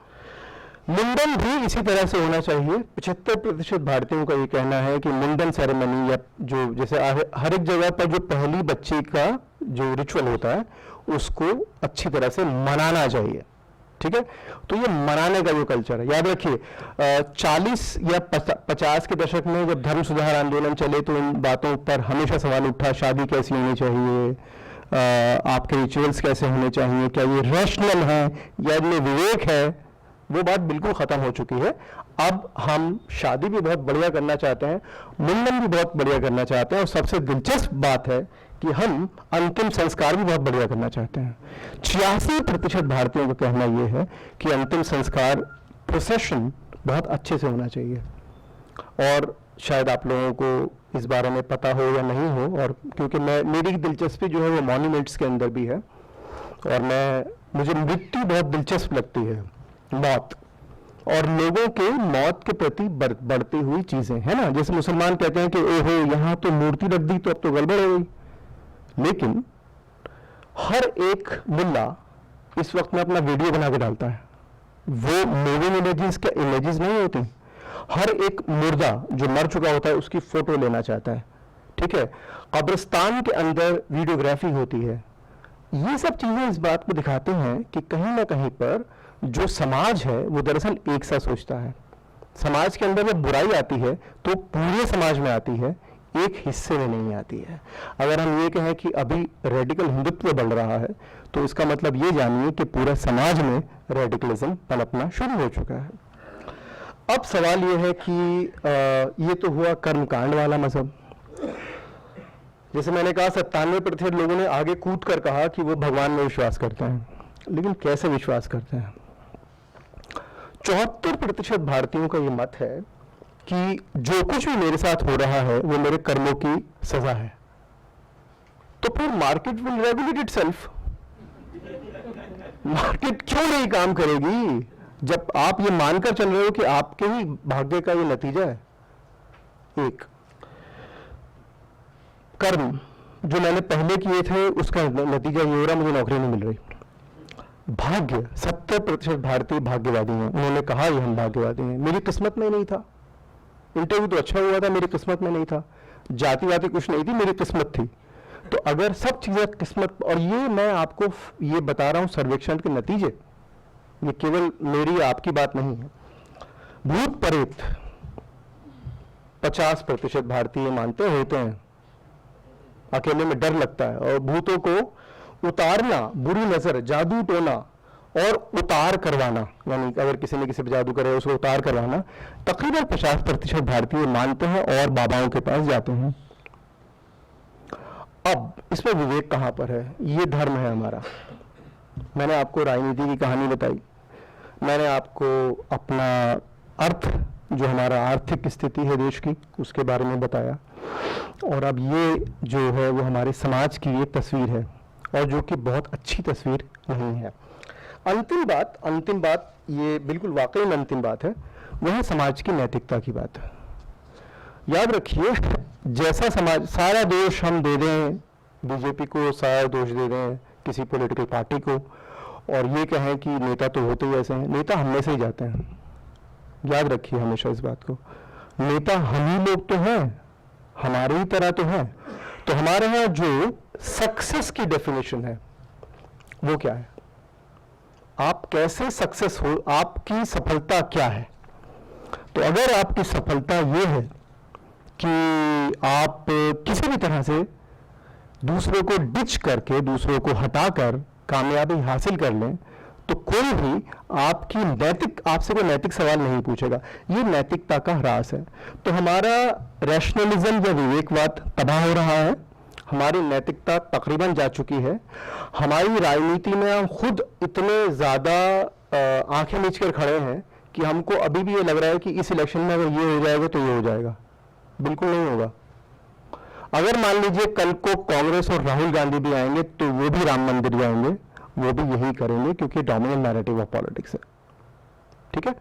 S2: मुंडन भी इसी तरह से होना चाहिए। 75% भारतीयों का ये कहना है कि मुंडन सेरेमनी, या जो जैसे हर एक जगह पर जो पहली बच्चे का जो रिचुअल होता है उसको अच्छी तरह से मनाना चाहिए। ठीक है, तो ये मनाने का जो कल्चर है, याद रखिए 40 या 50 के दशक में जब धर्म सुधार आंदोलन चले तो इन बातों पर हमेशा सवाल उठा, शादी कैसी होनी चाहिए, आपके रिचुअल्स कैसे होने चाहिए, क्या ये रैशनल है या इनमें विवेक है। वो बात बिल्कुल खत्म हो चुकी है। अब हम शादी भी बहुत बढ़िया करना चाहते हैं, मुंडन भी बहुत बढ़िया करना चाहते हैं, और सबसे दिलचस्प बात है कि हम अंतिम संस्कार भी बहुत बढ़िया करना चाहते हैं। 86% भारतीयों का कहना यह है कि अंतिम संस्कार प्रोसेशन बहुत अच्छे से होना चाहिए। और शायद आप लोगों को इस बारे में पता हो या नहीं हो, और क्योंकि मेरी दिलचस्पी जो है वो मॉन्यूमेंट्स के अंदर भी है, और मुझे मृत्यु बहुत दिलचस्प लगती है, मौत, और लोगों के मौत के प्रति बढ़ती हुई चीजें है ना। जैसे मुसलमान कहते हैं कि ओहो यहाँ तो मूर्ति रख दी तो अब तो गड़बड़ हो गई, लेकिन हर एक मुल्ला इस वक्त में अपना वीडियो बना के डालता है, वो मूविंग इमेजेस के इमेजेस नहीं होती। हर एक मुर्दा जो मर चुका होता है उसकी फोटो लेना चाहता है। ठीक है, कब्रिस्तान के अंदर वीडियोग्राफी होती है, ये सब चीजें इस बात को दिखाते हैं कि कहीं ना कहीं पर जो समाज है वो दरअसल एक सा सोचता है। समाज के अंदर जब बुराई आती है तो पूरे समाज में आती है, एक हिस्से में नहीं आती है। अगर हम ये कहें कि अभी रेडिकल हिंदुत्व बढ़ रहा है तो इसका मतलब ये जानिए कि पूरे समाज में रेडिकलिज्म पनपना शुरू हो चुका है। अब सवाल ये है कि ये तो हुआ कर्मकांड वाला मजहब। जैसे मैंने कहा 97% लोगों ने आगे कूद कर कहा कि वो भगवान में विश्वास करते हैं, लेकिन कैसे विश्वास करते हैं? 74% भारतीयों का ये मत है कि जो कुछ भी मेरे साथ हो रहा है वो मेरे कर्मों की सजा है। तो फिर market will regulate itself. Market क्यों नहीं काम करेगी जब आप ये मानकर चल रहे हो कि आपके ही भाग्य का ये नतीजा है? एक कर्म जो मैंने पहले किए थे उसका नतीजा ये हो रहा, मुझे नौकरी नहीं मिल रही। भाग्य 70% भारतीय भाग्यवादी हैं। उन्होंने कहा ये हम भाग्यवादी हैं, मेरी किस्मत में नहीं था। इंटरव्यू तो अच्छा हुआ था, मेरी किस्मत में नहीं था। जाति वाति कुछ नहीं थी, मेरी किस्मत थी। तो अगर सब चीजें किस्मत, और ये मैं आपको ये बता रहा हूं सर्वेक्षण के नतीजे, ये केवल मेरी आपकी बात नहीं है। भूत प्रेत 50% भारतीय मानते होते हैं, अकेले में डर लगता है, और भूतों को उतारना, बुरी नजर, जादू टोना और उतार करवाना, यानी अगर किसी ने किसी पर जादू करे उसको उतार करवाना, तकरीबन 50% भारतीय मानते हैं और बाबाओं के पास जाते हैं। अब इसमें विवेक कहां पर है? ये धर्म है हमारा। मैंने आपको राजनीति की कहानी बताई, मैंने आपको अपना अर्थ, जो हमारा आर्थिक स्थिति है देश की, उसके बारे में बताया, और अब ये जो है वो हमारे समाज की एक तस्वीर है, और जो कि बहुत अच्छी तस्वीर नहीं है। अंतिम बात ये बिल्कुल वाकई में अंतिम बात है, वह है समाज की नैतिकता की बात है। याद रखिए, जैसा समाज, सारा दोष हम दे दें बीजेपी को, सारा दोष दे दें किसी पॉलिटिकल पार्टी को, और ये कहें कि नेता तो होते ही ऐसे हैं, नेता हम में से ही जाते हैं। याद रखिए हमेशा इस बात को, नेता हम ही लोग तो हैं, हमारे ही तरह तो हैं। तो हमारे यहाँ जो सक्सेस की डेफिनेशन है वो क्या है? आप कैसे सक्सेस हो, आपकी सफलता क्या है? तो अगर आपकी सफलता ये है कि आप किसी भी तरह से दूसरों को डिच करके, दूसरों को हटाकर कामयाबी हासिल कर लें, तो कोई भी आपसे कोई नैतिक सवाल नहीं पूछेगा। ये नैतिकता का ह्रास है। तो हमारा रैशनलिज्म या विवेकवाद तबाह हो रहा है, हमारी नैतिकता तकरीबन जा चुकी है। हमारी राजनीति में हम खुद इतने ज़्यादा आंखें मीच कर खड़े हैं कि हमको अभी भी ये लग रहा है कि इस इलेक्शन में अगर ये हो जाएगा तो ये हो जाएगा। बिल्कुल नहीं होगा। अगर मान लीजिए कल को कांग्रेस और राहुल गांधी भी आएंगे तो वो भी राम मंदिर जाएंगे, वो भी यही करेंगे, क्योंकि डोमिनेंट नैरेटिव ऑफ पॉलिटिक्स है। ठीक है,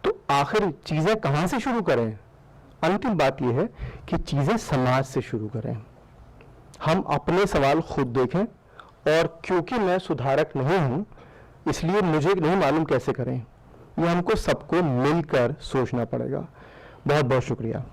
S2: तो आखिर चीजें कहां से शुरू करें? अंतिम बात यह है कि चीजें समाज से शुरू करें। हम अपने सवाल खुद देखें, और क्योंकि मैं सुधारक नहीं हूं इसलिए मुझे नहीं मालूम कैसे करें, ये हमको सबको मिलकर सोचना पड़ेगा। बहुत बहुत शुक्रिया।